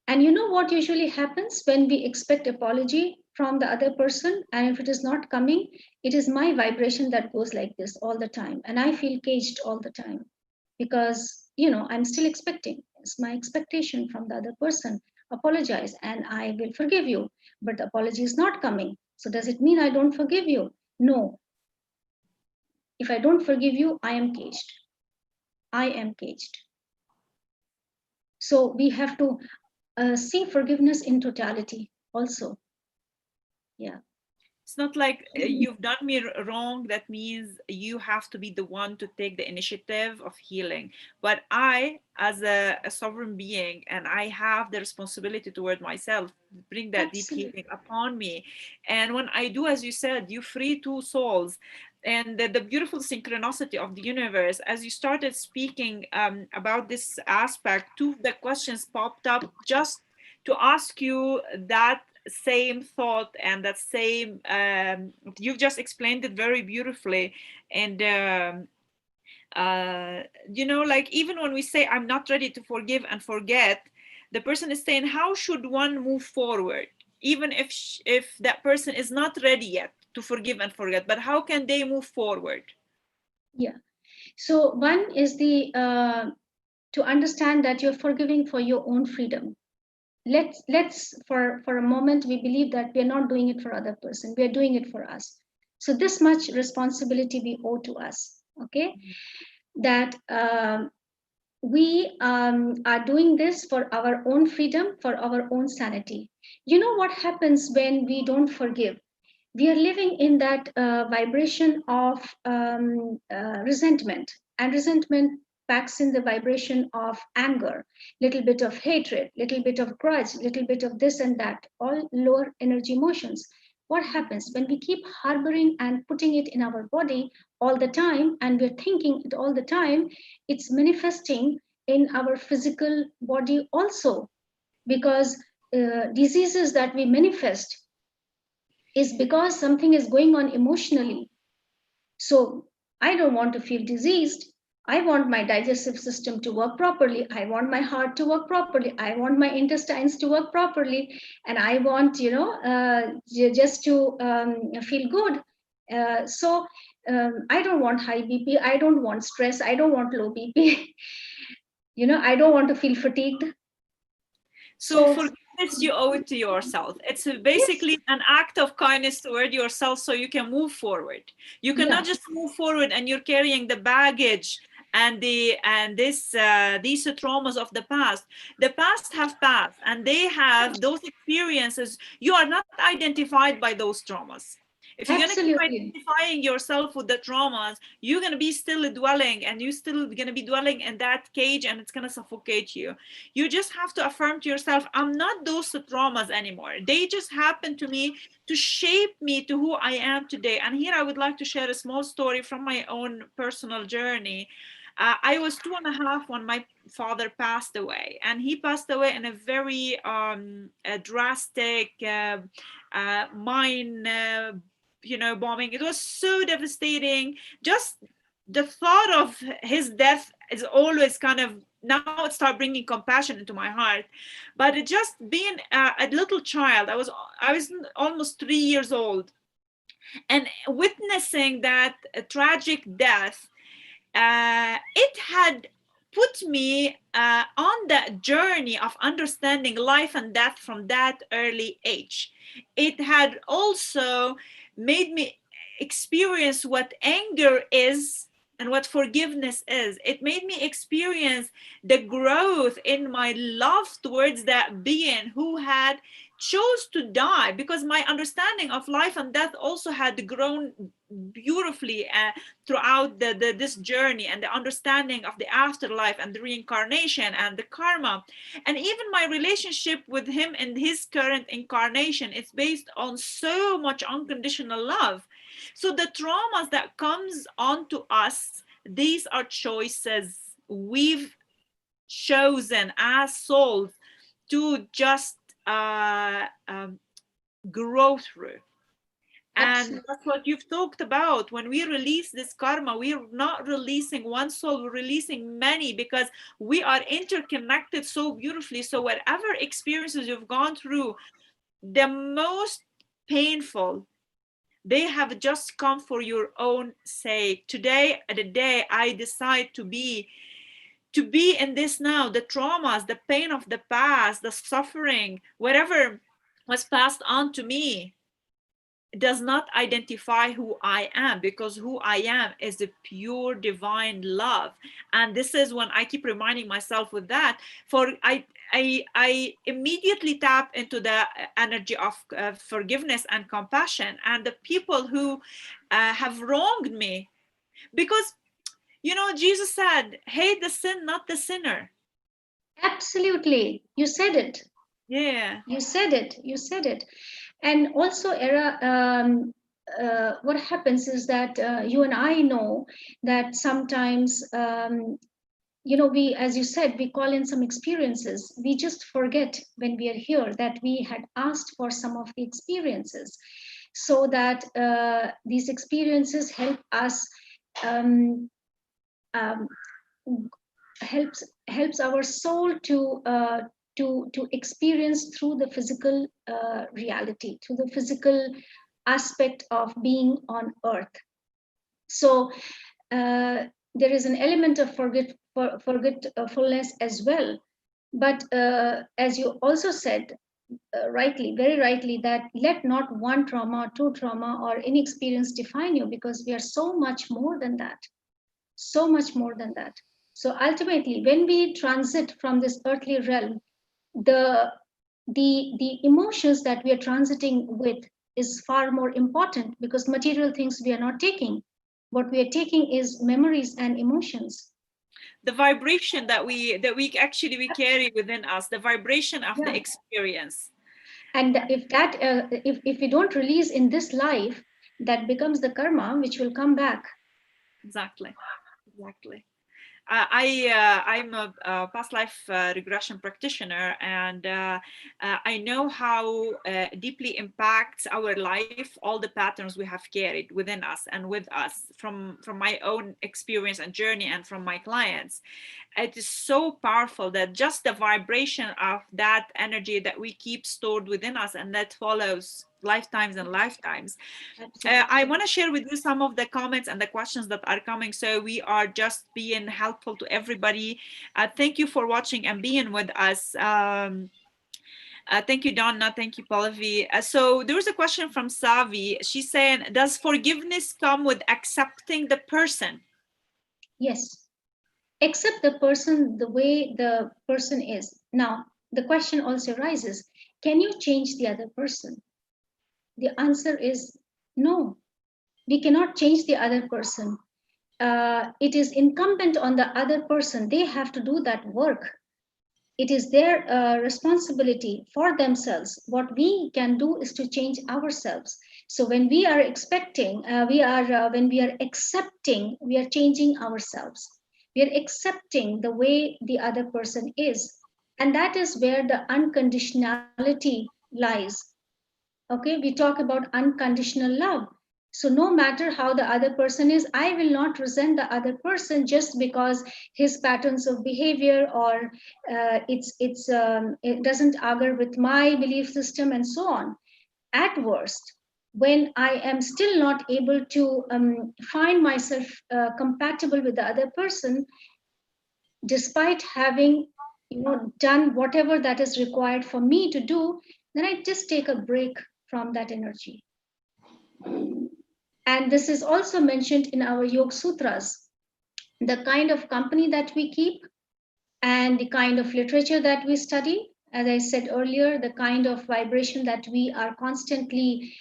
And you know what usually happens when we expect apology from the other person, and if it is not coming, it is my vibration that goes like this all the time, and I feel caged all the time, because I'm still expecting. It's my expectation from the other person. Apologize and I will forgive you, but the apology is not coming. So does it mean I don't forgive you? No. If I don't forgive you, I am caged. I am caged. So we have to see forgiveness in totality also. Yeah. It's not like you've done me wrong. That means you have to be the one to take the initiative of healing. But I, as a sovereign being, and I have the responsibility toward myself, bring that deep healing Absolutely. upon me. And when I do, as you said, you free two souls. And the beautiful synchronicity of the universe, as you started speaking about this aspect, two of the questions popped up just to ask you that same thought and that same you've just explained it very beautifully. And like, even when we say I'm not ready to forgive and forget, the person is saying how should one move forward, even if that person is not ready yet to forgive and forget, but how can they move forward? Yeah. So one is the to understand that you're forgiving for your own freedom. Let's for a moment we believe that we are not doing it for other person, we are doing it for us. So this much responsibility we owe to us. Okay, that we are doing this for our own freedom, for our own sanity. You know what happens when we don't forgive? We are living in that vibration of resentment, and resentment packs in the vibration of anger, little bit of hatred, little bit of grudge, little bit of this and that, all lower energy emotions. What happens when we keep harboring and putting it in our body all the time, and we're thinking it all the time? It's manifesting in our physical body also, because diseases that we manifest is because something is going on emotionally. So I don't want to feel diseased. I want my digestive system to work properly. I want my heart to work properly. I want my intestines to work properly. And I want, just to feel good. I don't want high BP. I don't want stress. I don't want low BP. I don't want to feel fatigued. So So, forgiveness, you owe it to yourself. It's yes, basically an act of kindness toward yourself so you can move forward. You cannot yeah, just move forward and you're carrying the baggage and these traumas of the past. The past have passed and they have those experiences. You are not identified by those traumas. If you're going to keep absolutely. identifying yourself with the traumas, you're going to be still dwelling, and you're still going to be dwelling in that cage, and it's going to suffocate you. You just have to affirm to yourself, I'm not those traumas anymore. They just happened to me to shape me to who I am today. And here I would like to share a small story from my own personal journey. I was 2.5 when my father passed away, and he passed away in a very drastic mine bombing. It was so devastating. Just the thought of his death is always kind of, now it started bringing compassion into my heart. But it just being a little child, I was almost 3 years old, and witnessing that tragic death, it had put me on that journey of understanding life and death from that early age. It had also made me experience what anger is and what forgiveness is. It made me experience the growth in my love towards that being who had chose to die, because my understanding of life and death also had grown beautifully throughout this journey, and the understanding of the afterlife and the reincarnation and the karma. And even my relationship with him in his current incarnation, it's based on so much unconditional love. So the traumas that comes onto us, these are choices we've chosen as souls to just uh, um, grow through. And Absolutely. that's what you've talked about. When we release this karma, we're not releasing one soul, we're releasing many, because we are interconnected so beautifully. So, whatever experiences you've gone through, the most painful, they have just come for your own sake. Today, the day I decide to be in this now, the traumas, the pain of the past, the suffering, whatever was passed on to me, does not identify who I am, because who I am is a pure divine love. And this is when I keep reminding myself with that. For I immediately tap into the energy of forgiveness and compassion, and the people who have wronged me, because Jesus said, hate the sin, not the sinner. Absolutely. You said it. Yeah. You said it. You said it. And also, Era, what happens is that you and I know that sometimes, we, as you said, we call in some experiences. We just forget when we are here that we had asked for some of the experiences, so that these experiences help us, um, um, helps our soul to experience through the physical reality, through the physical aspect of being on earth. So there is an element of forgetfulness as well. But as you also said, rightly, very rightly, that let not one trauma, two trauma, or any experience define you, because we are so much more than that, so much more than that. So ultimately, when we transit from this earthly realm, the the emotions that we are transiting with is far more important, because material things we are not taking. What we are taking is memories and emotions. The vibration that we actually we carry within us, the vibration of the Yeah. experience. And if we don't release in this life, that becomes the karma which will come back. Exactly. Exactly. I'm a past life regression practitioner, and I know how deeply impacts our life all the patterns we have carried within us and with us, from my own experience and journey, and from my clients. It is so powerful that just the vibration of that energy that we keep stored within us, and that follows lifetimes and lifetimes. I Absolutely. want to share with you some of the comments and the questions that are coming. So we are just being helpful to everybody. Thank you for watching and being with us. Thank you, Donna. Thank you, Pallavi. So there was a question from Savi. She's saying, does forgiveness come with accepting the person? Yes. Accept the person the way the person is. Now, the question also arises, can you change the other person? The answer is no, we cannot change the other person. It is incumbent on the other person. They have to do that work. It is their responsibility for themselves. What we can do is to change ourselves. So when we are expecting, when we are accepting, we are changing ourselves. We are accepting the way the other person is, and that is where the unconditionality lies. Okay, we talk about unconditional love. So no matter how the other person is, I will not resent the other person just because his patterns of behavior, or it doesn't agree with my belief system and so on. At worst, when I am still not able to find myself compatible with the other person, despite having done whatever that is required for me to do, then I just take a break from that energy. And this is also mentioned in our Yoga Sutras. The kind of company that we keep and the kind of literature that we study, as I said earlier, the kind of vibration that we are constantly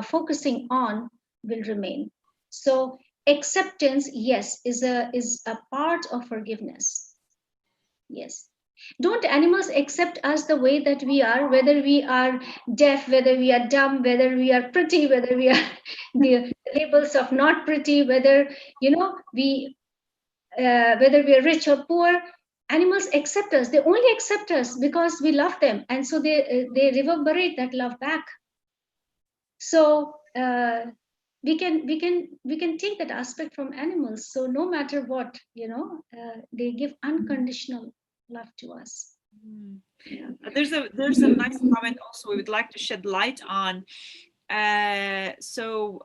focusing on will remain. So acceptance, yes, is a part of forgiveness. Yes. Don't animals accept us the way that we are, whether we are deaf, whether we are dumb, whether we are pretty, whether we are the labels of not pretty, whether we whether we are rich or poor? Animals accept us. They only accept us because we love them, and so they reverberate that love back. So we can take that aspect from animals. So no matter what, they give unconditional love to us. Hmm. Yeah. There's a nice comment also we would like to shed light on. So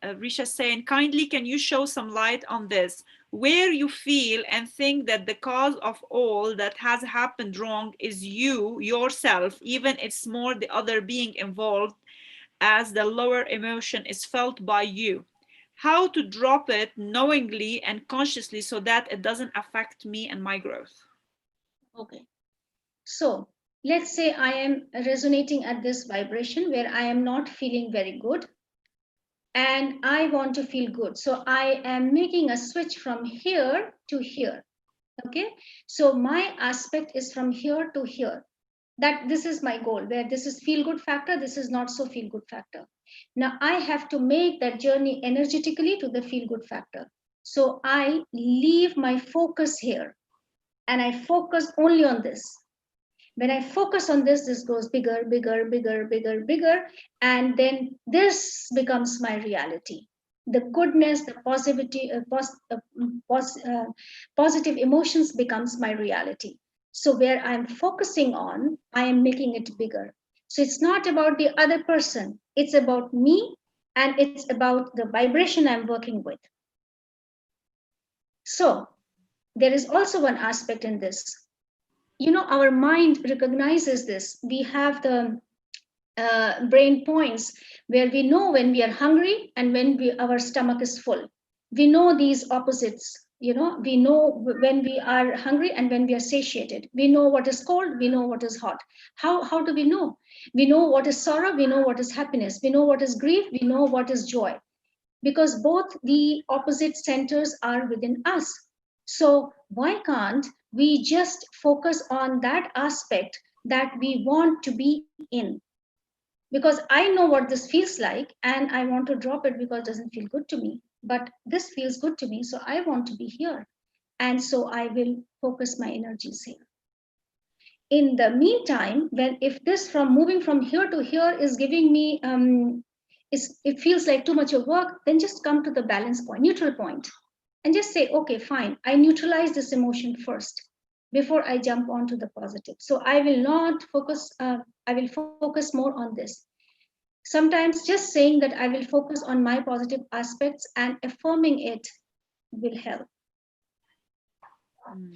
Risha saying, kindly can you show some light on this, where you feel and think that the cause of all that has happened wrong is you yourself, even it's more the other being involved, as the lower emotion is felt by you. How to drop it knowingly and consciously so that it doesn't affect me and my growth. Okay. So let's say I am resonating at this vibration where I am not feeling very good and I want to feel good. So I am making a switch from here to here. Okay. So my aspect is from here to here. That this is my goal, where this is feel good factor, this is not so feel good factor. Now I have to make that journey energetically to the feel good factor. So I leave my focus here and I focus only on this. When I focus on this, this goes bigger, bigger, bigger, bigger, bigger, and then this becomes my reality. The goodness, the positivity, positive emotions becomes my reality. So where I'm focusing on, I am making it bigger. So it's not about the other person; it's about me, and it's about the vibration I'm working with. So there is also one aspect in this. Our mind recognizes this. We have the brain points where we know when we are hungry and when our stomach is full. We know these opposites. We know when we are hungry and when we are satiated. We know what is cold, we know what is hot. How do we know? We know what is sorrow, we know what is happiness, we know what is grief, we know what is joy, because both the opposite centers are within us. So why can't we just focus on that aspect that we want to be in? Because I know what this feels like and I want to drop it because it doesn't feel good to me. But this feels good to me, so I want to be here. And so I will focus my energies here. In the meantime, when if this from moving from here to here is giving me it feels like too much of work, then just come to the balance point, neutral point, and just say, okay, fine, I neutralize this emotion first before I jump onto the positive. So I will not focus. I will focus more on this. Sometimes just saying that I will focus on my positive aspects and affirming it will help.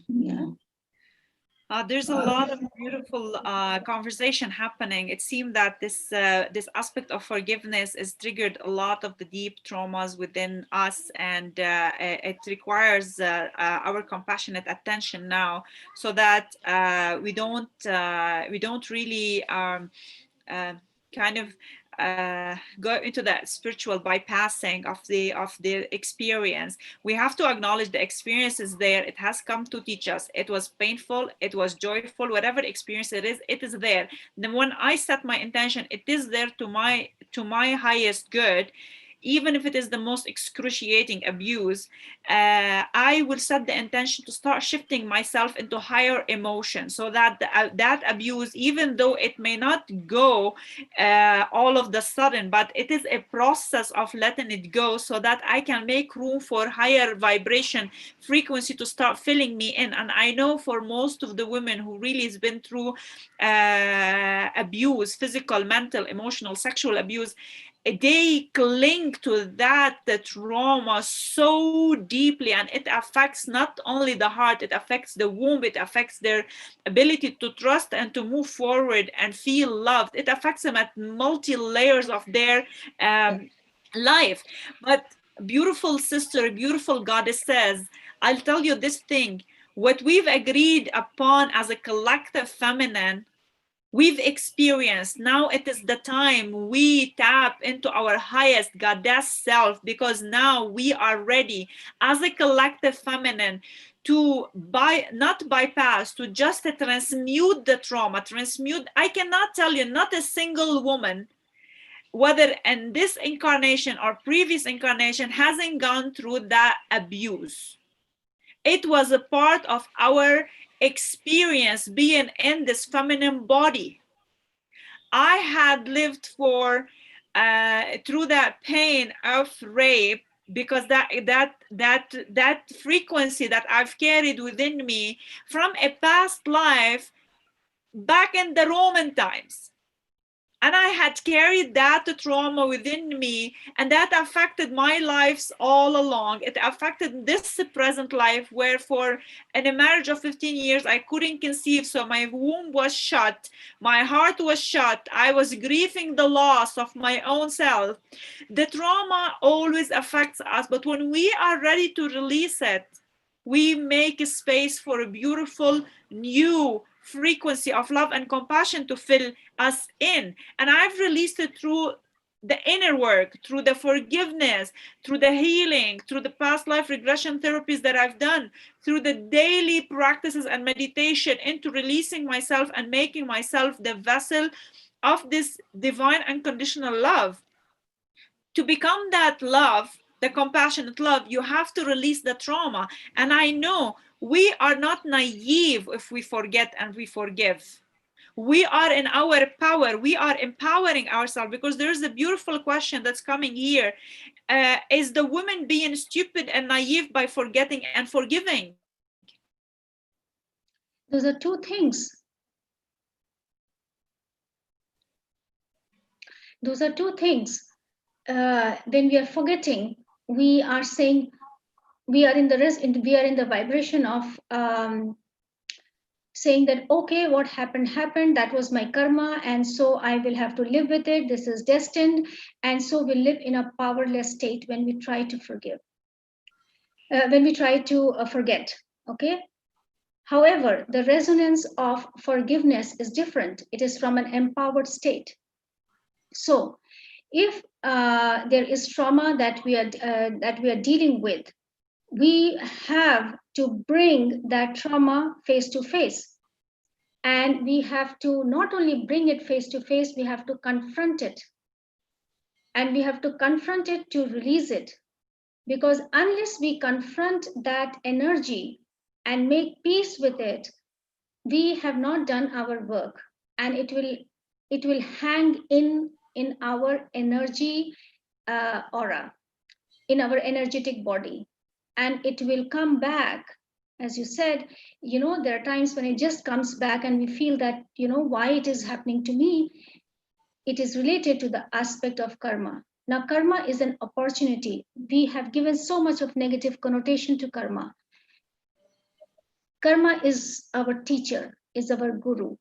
Yeah. There's a lot of beautiful conversation happening. It seems that this aspect of forgiveness is triggered a lot of the deep traumas within us, and it requires our compassionate attention now, so that we don't really kind of go into that spiritual bypassing of the experience. We have to acknowledge the experience is there. It has come to teach us. It was painful, it was joyful, whatever experience it is there. Then when I set my intention, it is there to my highest good. Even if it is the most excruciating abuse, I will set the intention to start shifting myself into higher emotion, so that that abuse, even though it may not go all of the sudden, but it is a process of letting it go, so that I can make room for higher vibration frequency to start filling me in. And I know for most of the women who really has been through abuse, physical, mental, emotional, sexual abuse, they cling to that the trauma so deeply, and it affects not only the heart, it affects the womb, it affects their ability to trust and to move forward and feel loved. It affects them at multi layers of their life. But beautiful sister, beautiful goddess says, I'll tell you this thing: what we've agreed upon as a collective feminine, we've experienced. Now it is the time we tap into our highest goddess self, because now we are ready as a collective feminine to not bypass, to just transmute the trauma, transmute. I cannot tell you, not a single woman, whether in this incarnation or previous incarnation, hasn't gone through that abuse. It was a part of our experience being in this feminine body. I had lived through that pain of rape, because that frequency that I've carried within me from a past life back in the Roman times. And I had carried that trauma within me, and that affected my lives all along. It affected this present life, where for in a marriage of 15 years, I couldn't conceive. So my womb was shut, my heart was shut. I was grieving the loss of my own self. The trauma always affects us, but when we are ready to release it, we make a space for a beautiful new frequency of love and compassion to fill us in. And I've released it through the inner work, through the forgiveness, through the healing, through the past life regression therapies that I've done, through the daily practices and meditation, into releasing myself and making myself the vessel of this divine unconditional love. To become that love, the compassionate love, you have to release the trauma. And I know we are not naive if we forget and we forgive. We are in our power. We are empowering ourselves, because there's a beautiful question that's coming here. Is the woman being stupid and naive by forgetting and forgiving? Those are two things. Those are two things. When we are forgetting, we are saying we are in the vibration of saying that, okay, what happened happened, that was my karma, and so I will have to live with it, this is destined. And so we live in a powerless state when we try to forgive, when we try to forget. Okay. However, the resonance of forgiveness is different. It is from an empowered state. So if there is trauma that we are dealing with, we have to bring that trauma face to face. And we have to not only bring it face to face, we have to confront it. And we have to confront it to release it. Because unless we confront that energy and make peace with it, we have not done our work. And it will hang in our energy aura, in our energetic body. And it will come back. As you said, there are times when it just comes back and we feel that, why it is happening to me. It is related to the aspect of karma. Now, karma is an opportunity. We have given so much of negative connotation to karma. Karma is our teacher, is our guru.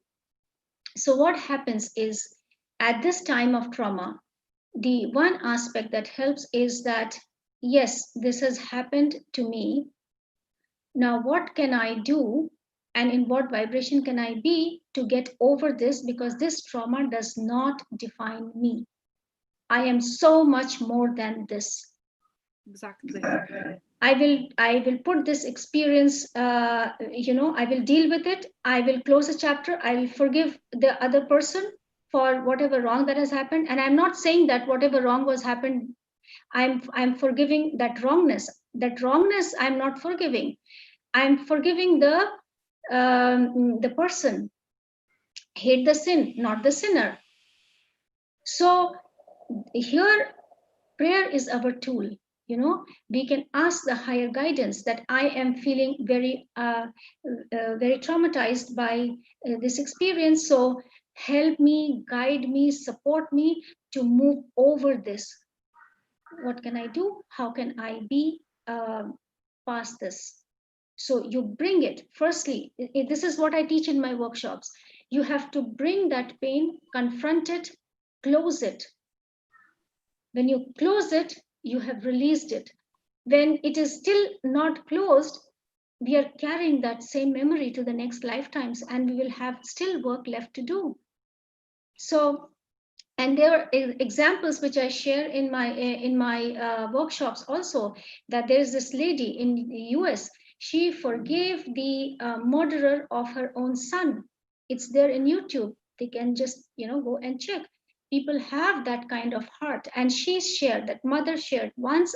So what happens is, at this time of trauma, the one aspect that helps is that, yes, this has happened to me. Now, what can I do? And in what vibration can I be to get over this? Because this trauma does not define me. I am so much more than this. Exactly. I will put this experience, I will deal with it. I will close a chapter. I will forgive the other person for whatever wrong that has happened. And I'm not saying that whatever wrong was happened, I'm forgiving that wrongness. That wrongness, I'm not forgiving. I'm forgiving the person. Hate the sin, not the sinner. So here, prayer is our tool. We can ask the higher guidance that I am feeling very very traumatized by this experience. So help me, guide me, support me to move over this. What can I do? How can I be past this? So you bring it. Firstly, this is what I teach in my workshops. You have to bring that pain, confront it, close it. When you close it, you have released it. When it is still not closed, we are carrying that same memory to the next lifetimes, and we will have still work left to do. So, and there are examples which I share in my workshops also, that there is this lady in the US. She forgave the murderer of her own son. It's there in YouTube. They can just go and check. People have that kind of heart, and she shared, that mother shared, once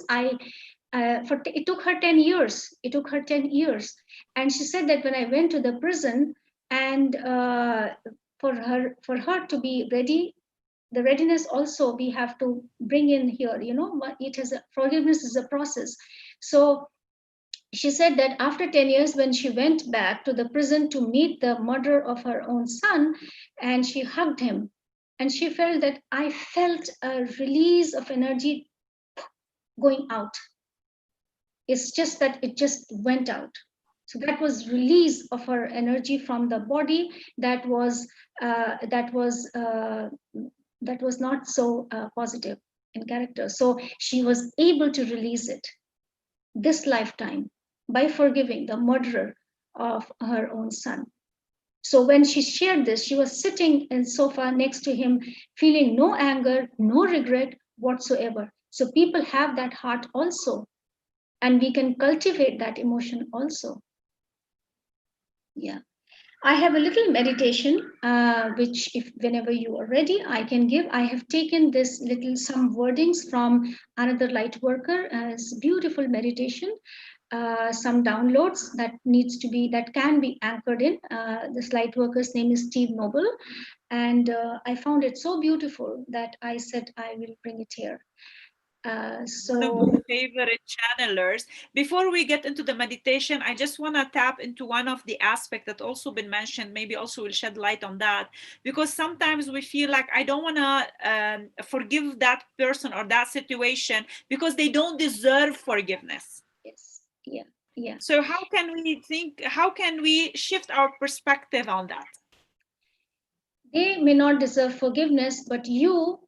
it took her 10 years. It took her 10 years. And she said that when I went to the prison, and for her to be ready, the readiness also we have to bring in here. It is forgiveness is a process. So she said that after 10 years, when she went back to the prison to meet the murderer of her own son, and she hugged him, and she felt that, I felt a release of energy going out. It's just that it just went out. So that was release of her energy from the body that was uh, that was uh, that was not so positive in character. So she was able to release it this lifetime by forgiving the murderer of her own son. So when she shared this, she was sitting in sofa next to him, feeling no anger, no regret whatsoever. So people have that heart also, and we can cultivate that emotion also. Yeah. I have a little meditation, which, if whenever you are ready, I can give. I have taken this little some wordings from another light worker. It's beautiful meditation. Some downloads that can be anchored in. This light worker's name is Steve Noble, and I found it so beautiful that I said I will bring it here. One of my So favorite channelers. Before we get into the meditation, I just want to tap into one of the aspects that also been mentioned. Maybe also will shed light on that, because sometimes we feel like I don't want to forgive that person or that situation because they don't deserve forgiveness. yes, yeah, yeah. So how can we think? How can we shift our perspective on that? They may not deserve forgiveness, but you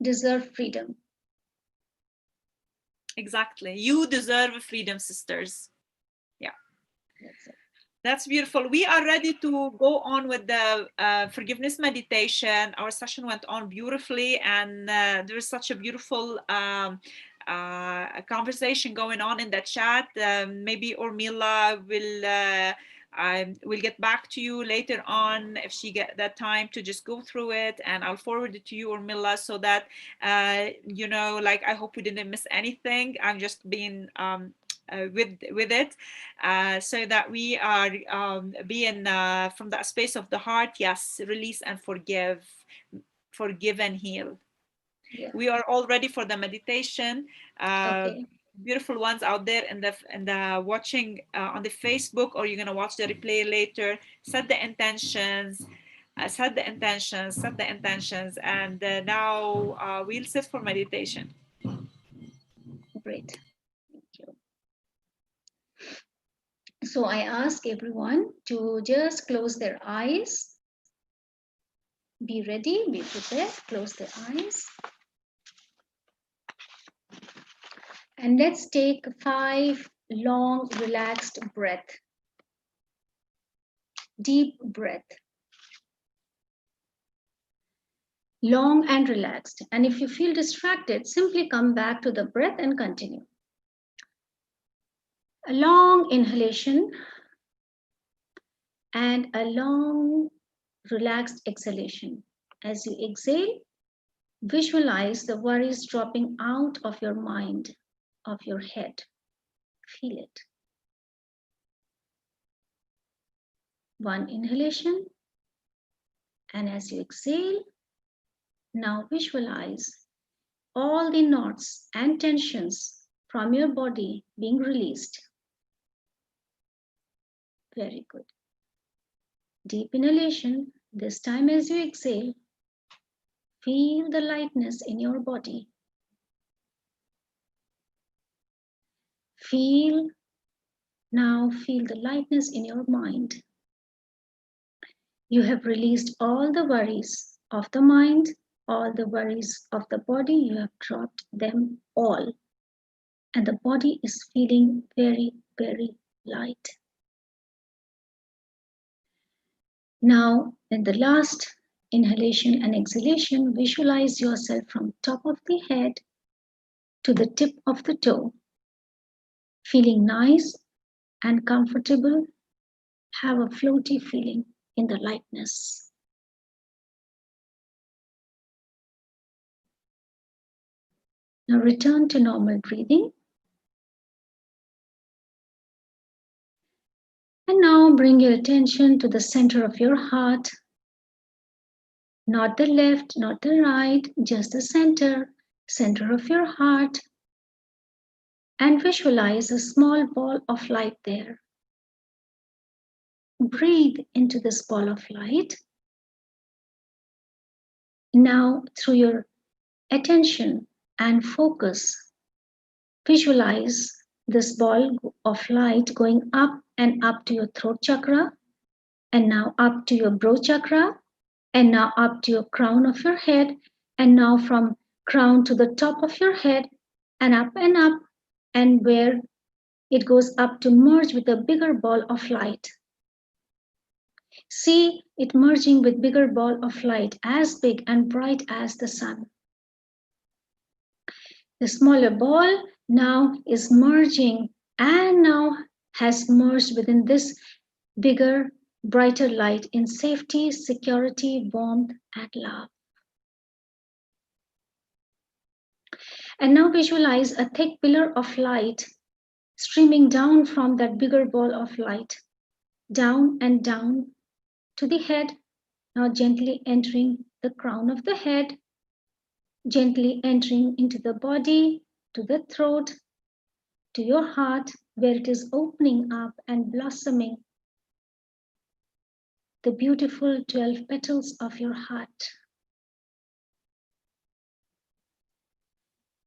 deserve freedom. Exactly. You deserve freedom, sisters. Yeah. That's it. That's beautiful. We are ready to go on with the forgiveness meditation. Our session went on beautifully, and there is such a beautiful conversation going on in the chat. Maybe Urmila will get back to you later on if she get that time to just go through it, and I'll forward it to you, Urmila, so that like, I hope we didn't miss anything. I'm just being with it, so that we are being from that space of the heart. Yes, release and forgive and heal. Yeah. We are all ready for the meditation. uh, Okay. Beautiful ones out there in the watching on the Facebook, or you're going to watch the replay later. Set the intentions, set the intentions, and now we'll sit for meditation. Great. Thank you. So I ask everyone to just close their eyes. Be ready, be prepared, close their eyes. And let's take 5 long, relaxed breath. Deep breath. Long and relaxed. And if you feel distracted, simply come back to the breath and continue. A long inhalation and a long, relaxed exhalation. As you exhale, visualize the worries dropping out of your mind, of your head. Feel it. One inhalation, and as you exhale, now visualize all the knots and tensions from your body being released. Very good. Deep inhalation. This time as you exhale, feel the lightness in your body. Feel the lightness in your mind. You have released all the worries of the mind, all the worries of the body. You have dropped them all. And the body is feeling very, very light. Now, in the last inhalation and exhalation, visualize yourself from top of the head to the tip of the toe, feeling nice and comfortable. Have a floaty feeling in the lightness. Now return to normal breathing. And now bring your attention to the center of your heart. Not the left, not the right, just the center of your heart. And visualize a small ball of light there. Breathe into this ball of light. Now, through your attention and focus, visualize this ball of light going up and up to your throat chakra, and now up to your brow chakra, and now up to your crown of your head, and now from crown to the top of your head, and up, and where it goes up to merge with a bigger ball of light. See it merging with bigger ball of light as big and bright as the sun. The smaller ball now is merging and now has merged within this bigger, brighter light in safety, security, warmth, and love. And now visualize a thick pillar of light streaming down from that bigger ball of light, down and down to the head, now gently entering the crown of the head, gently entering into the body, to the throat, to your heart, where it is opening up and blossoming the beautiful 12 petals of your heart.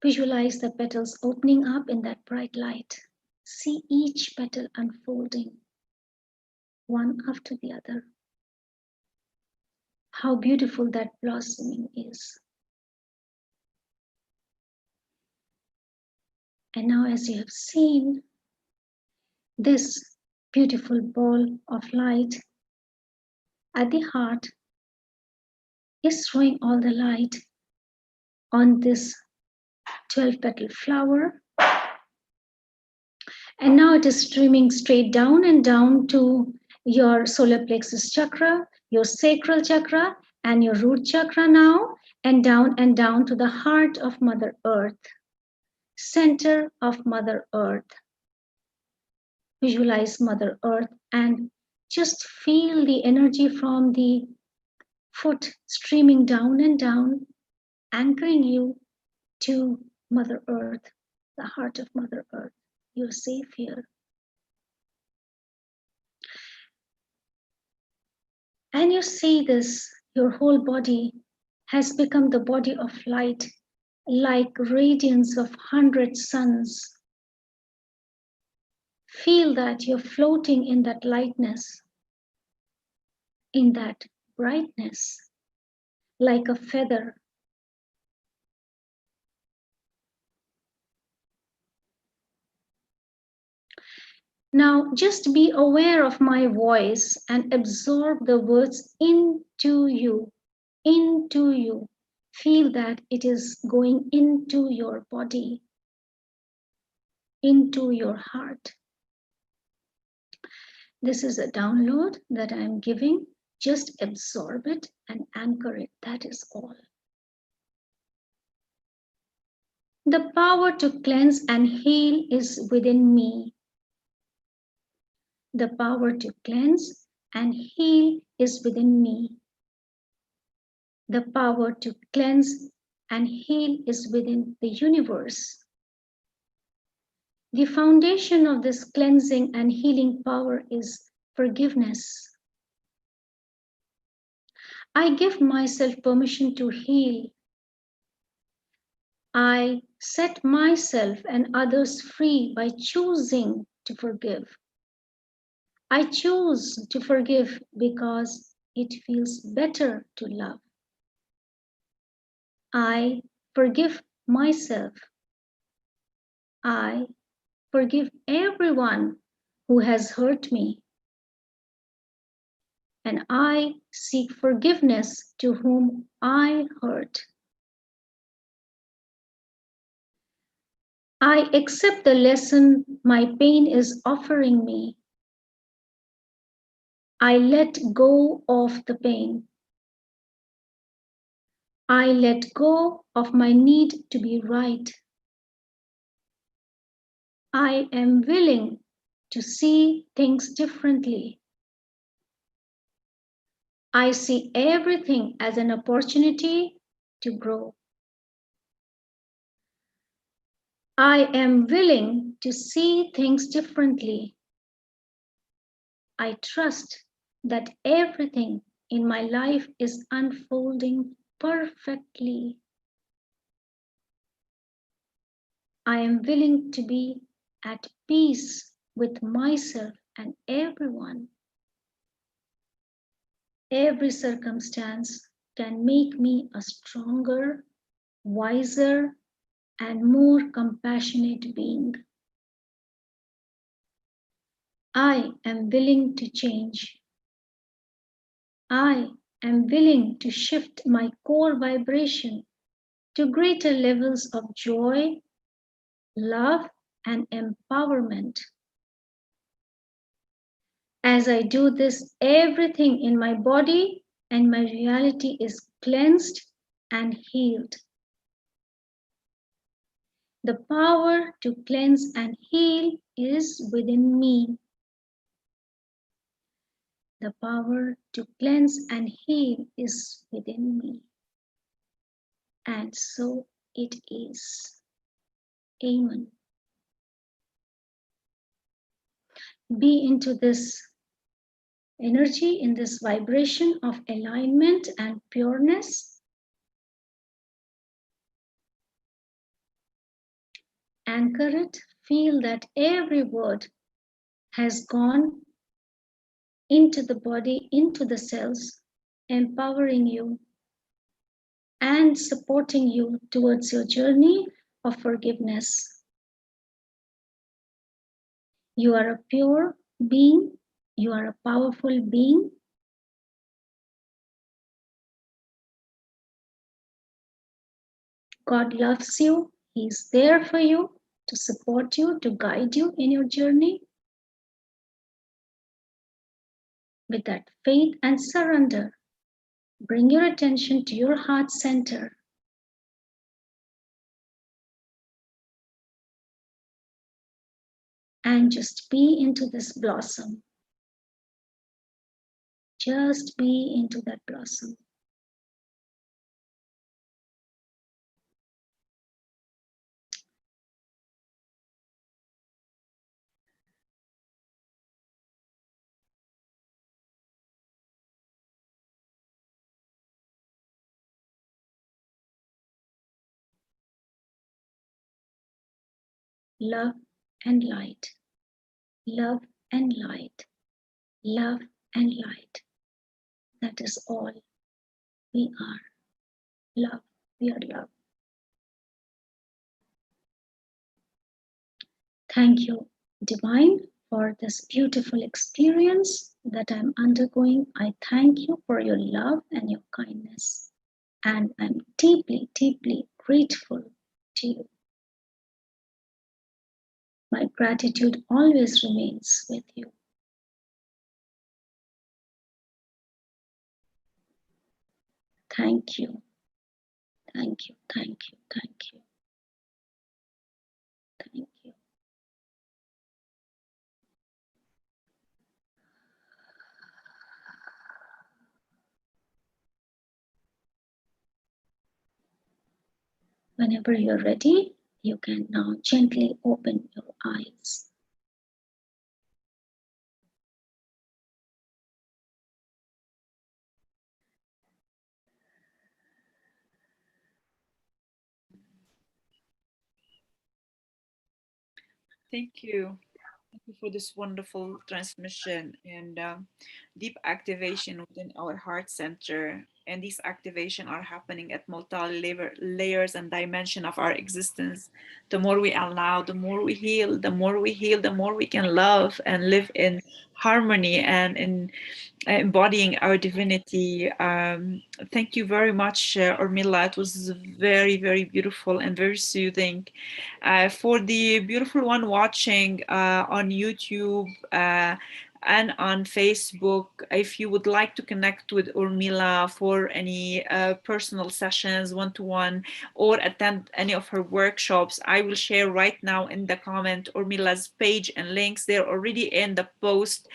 Visualize the petals opening up in that bright light. See each petal unfolding, one after the other. How beautiful that blossoming is. And now, as you have seen, this beautiful ball of light at the heart is throwing all the light on this 12 petal flower. And now it is streaming straight down and down to your solar plexus chakra, your sacral chakra, and your root chakra now, and down to the heart of Mother Earth, center of Mother Earth. Visualize Mother Earth and just feel the energy from the foot streaming down and down, anchoring you to Mother Earth, the heart of Mother Earth. You're safe here. And you see this, your whole body has become the body of light, like radiance of 100 suns. Feel that you're floating in that lightness, in that brightness, like a feather. Now, just be aware of my voice and absorb the words into you, into you. Feel that it is going into your body, into your heart. This is a download that I'm giving. Just absorb it and anchor it. That is all. The power to cleanse and heal is within me. The power to cleanse and heal is within me. The power to cleanse and heal is within the universe. The foundation of this cleansing and healing power is forgiveness. I give myself permission to heal. I set myself and others free by choosing to forgive. I choose to forgive because it feels better to love. I forgive myself. I forgive everyone who has hurt me. And I seek forgiveness to whom I hurt. I accept the lesson my pain is offering me. I let go of the pain. I let go of my need to be right. I am willing to see things differently. I see everything as an opportunity to grow. I am willing to see things differently. I trust that everything in my life is unfolding perfectly. I am willing to be at peace with myself and everyone. Every circumstance can make me a stronger, wiser, and more compassionate being. I am willing to change. I am willing to shift my core vibration to greater levels of joy, love, and empowerment. As I do this, everything in my body and my reality is cleansed and healed. The power to cleanse and heal is within me. The power to cleanse and heal is within me. And so it is. Amen. Be into this energy, in this vibration of alignment and pureness. Anchor it. Feel that every word has gone into the body, into the cells, empowering you and supporting you towards your journey of forgiveness. You are a pure being. You are a powerful being. God loves you. He's there for you, to support you, to guide you in your journey. With that faith and surrender, bring your attention to your heart center. And just be into this blossom. Just be into that blossom. Love and light. Love and light. Love and light. That is all we are. Love. We are love. Thank you, Divine, for this beautiful experience that I'm undergoing. I thank you for your love and your kindness. And I'm deeply, deeply grateful to you. My gratitude always remains with you. Thank you. Thank you. Thank you. Thank you. Thank you. Whenever you're ready, you can now gently open your eyes. Thank you. Thank you for this wonderful transmission and deep activation within our heart center. And these activation are happening at layers and dimension of our existence. The more we allow, the more we heal. The more we heal, the more we can love and live in harmony and in embodying our divinity. Thank you very much, Urmila. It was very, very beautiful and very soothing. For the beautiful one watching on YouTube and on Facebook, if you would like to connect with Urmila for any personal sessions, one-to-one, or attend any of her workshops, I will share right now in the comment Urmila's page and links. They're already in the post.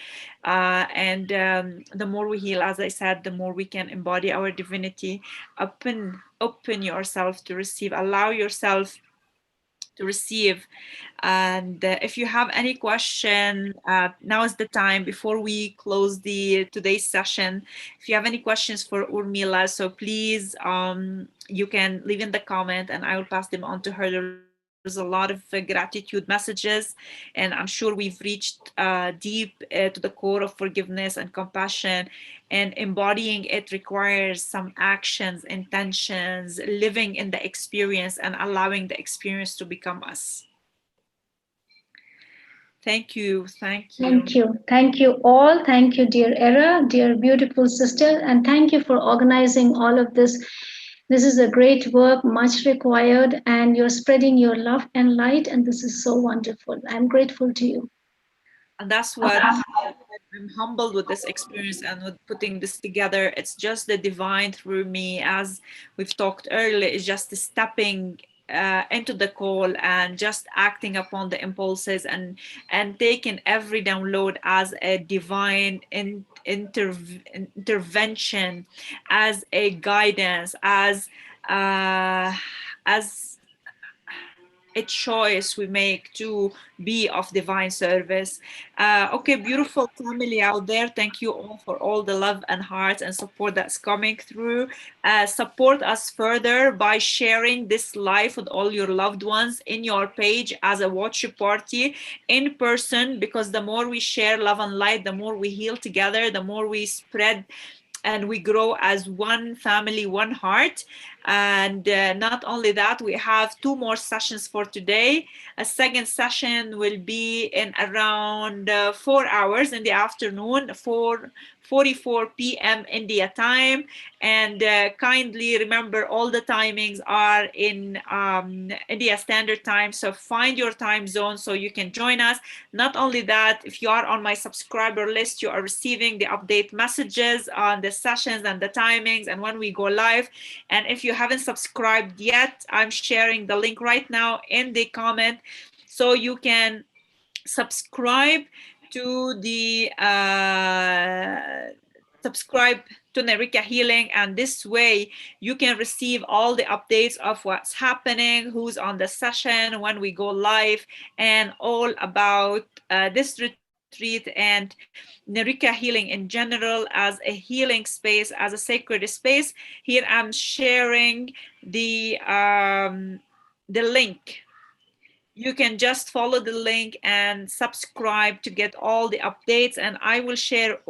And the more we heal, as I said, the more we can embody our divinity. Open yourself to receive. Allow yourself to receive. And if you have any question, now is the time before we close the today's session. If you have any questions for Urmila, so please you can leave in the comment and I will pass them on to her. There's a lot of gratitude messages, and I'm sure we've reached deep to the core of forgiveness and compassion. And embodying it requires some actions, intentions, living in the experience and allowing the experience to become us. Thank you. Thank Thank you. you. Thank you all. Thank you, dear Era, dear beautiful sister. And thank you for organizing all of this. This is a great work, much required, and you're spreading your love and light. And this is so wonderful. I'm grateful to you. And that's what I'm humbled with this experience and with putting this together. It's just the divine through me, as we've talked earlier, is just stepping into the call and just acting upon the impulses and taking every download as a divine intervention, as a guidance, uh, as a choice we make to be of divine service. Okay, beautiful family out there. Thank you all for all the love and heart and support that's coming through. Support us further by sharing this live with all your loved ones in your page as a watch party in person, because the more we share love and light, the more we heal together, the more we spread and we grow as one family, one heart. And not only that, we have two more sessions for today. A second session will be in around 4 hours in the afternoon, 4:44 p.m. India time. And kindly remember, all the timings are in India Standard Time. So find your time zone so you can join us. Not only that, if you are on my subscriber list, you are receiving the update messages on the sessions and the timings and when we go live. And if you haven't subscribed yet, I'm sharing the link right now in the comment so you can subscribe to the subscribe to Nerika Healing, and this way you can receive all the updates of what's happening, who's on the session, when we go live, and all about this retreat and Nerika Healing in general as a healing space, as a sacred space. Here I'm sharing the link. You can just follow the link and subscribe to get all the updates, and I will share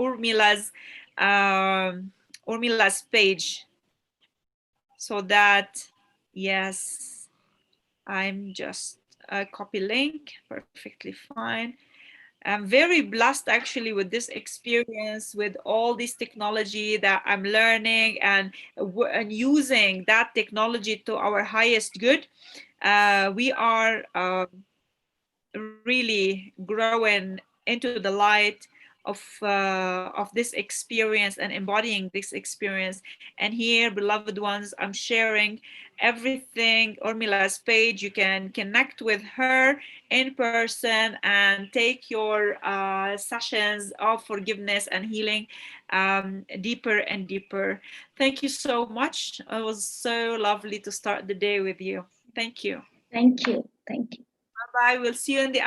um, Urmila's page so that, yes, I'm just copy link, perfectly fine. I'm very blessed actually with this experience, with all this technology that I'm learning, and using that technology to our highest good. We are really growing into the light of this experience and embodying this experience. And here, beloved ones, I'm sharing everything. Urmila's page, you can connect with her in person and take your sessions of forgiveness and healing deeper and deeper. Thank you so much. It was so lovely to start the day with you. Thank you. Thank you. Thank you. Bye. We'll see you in the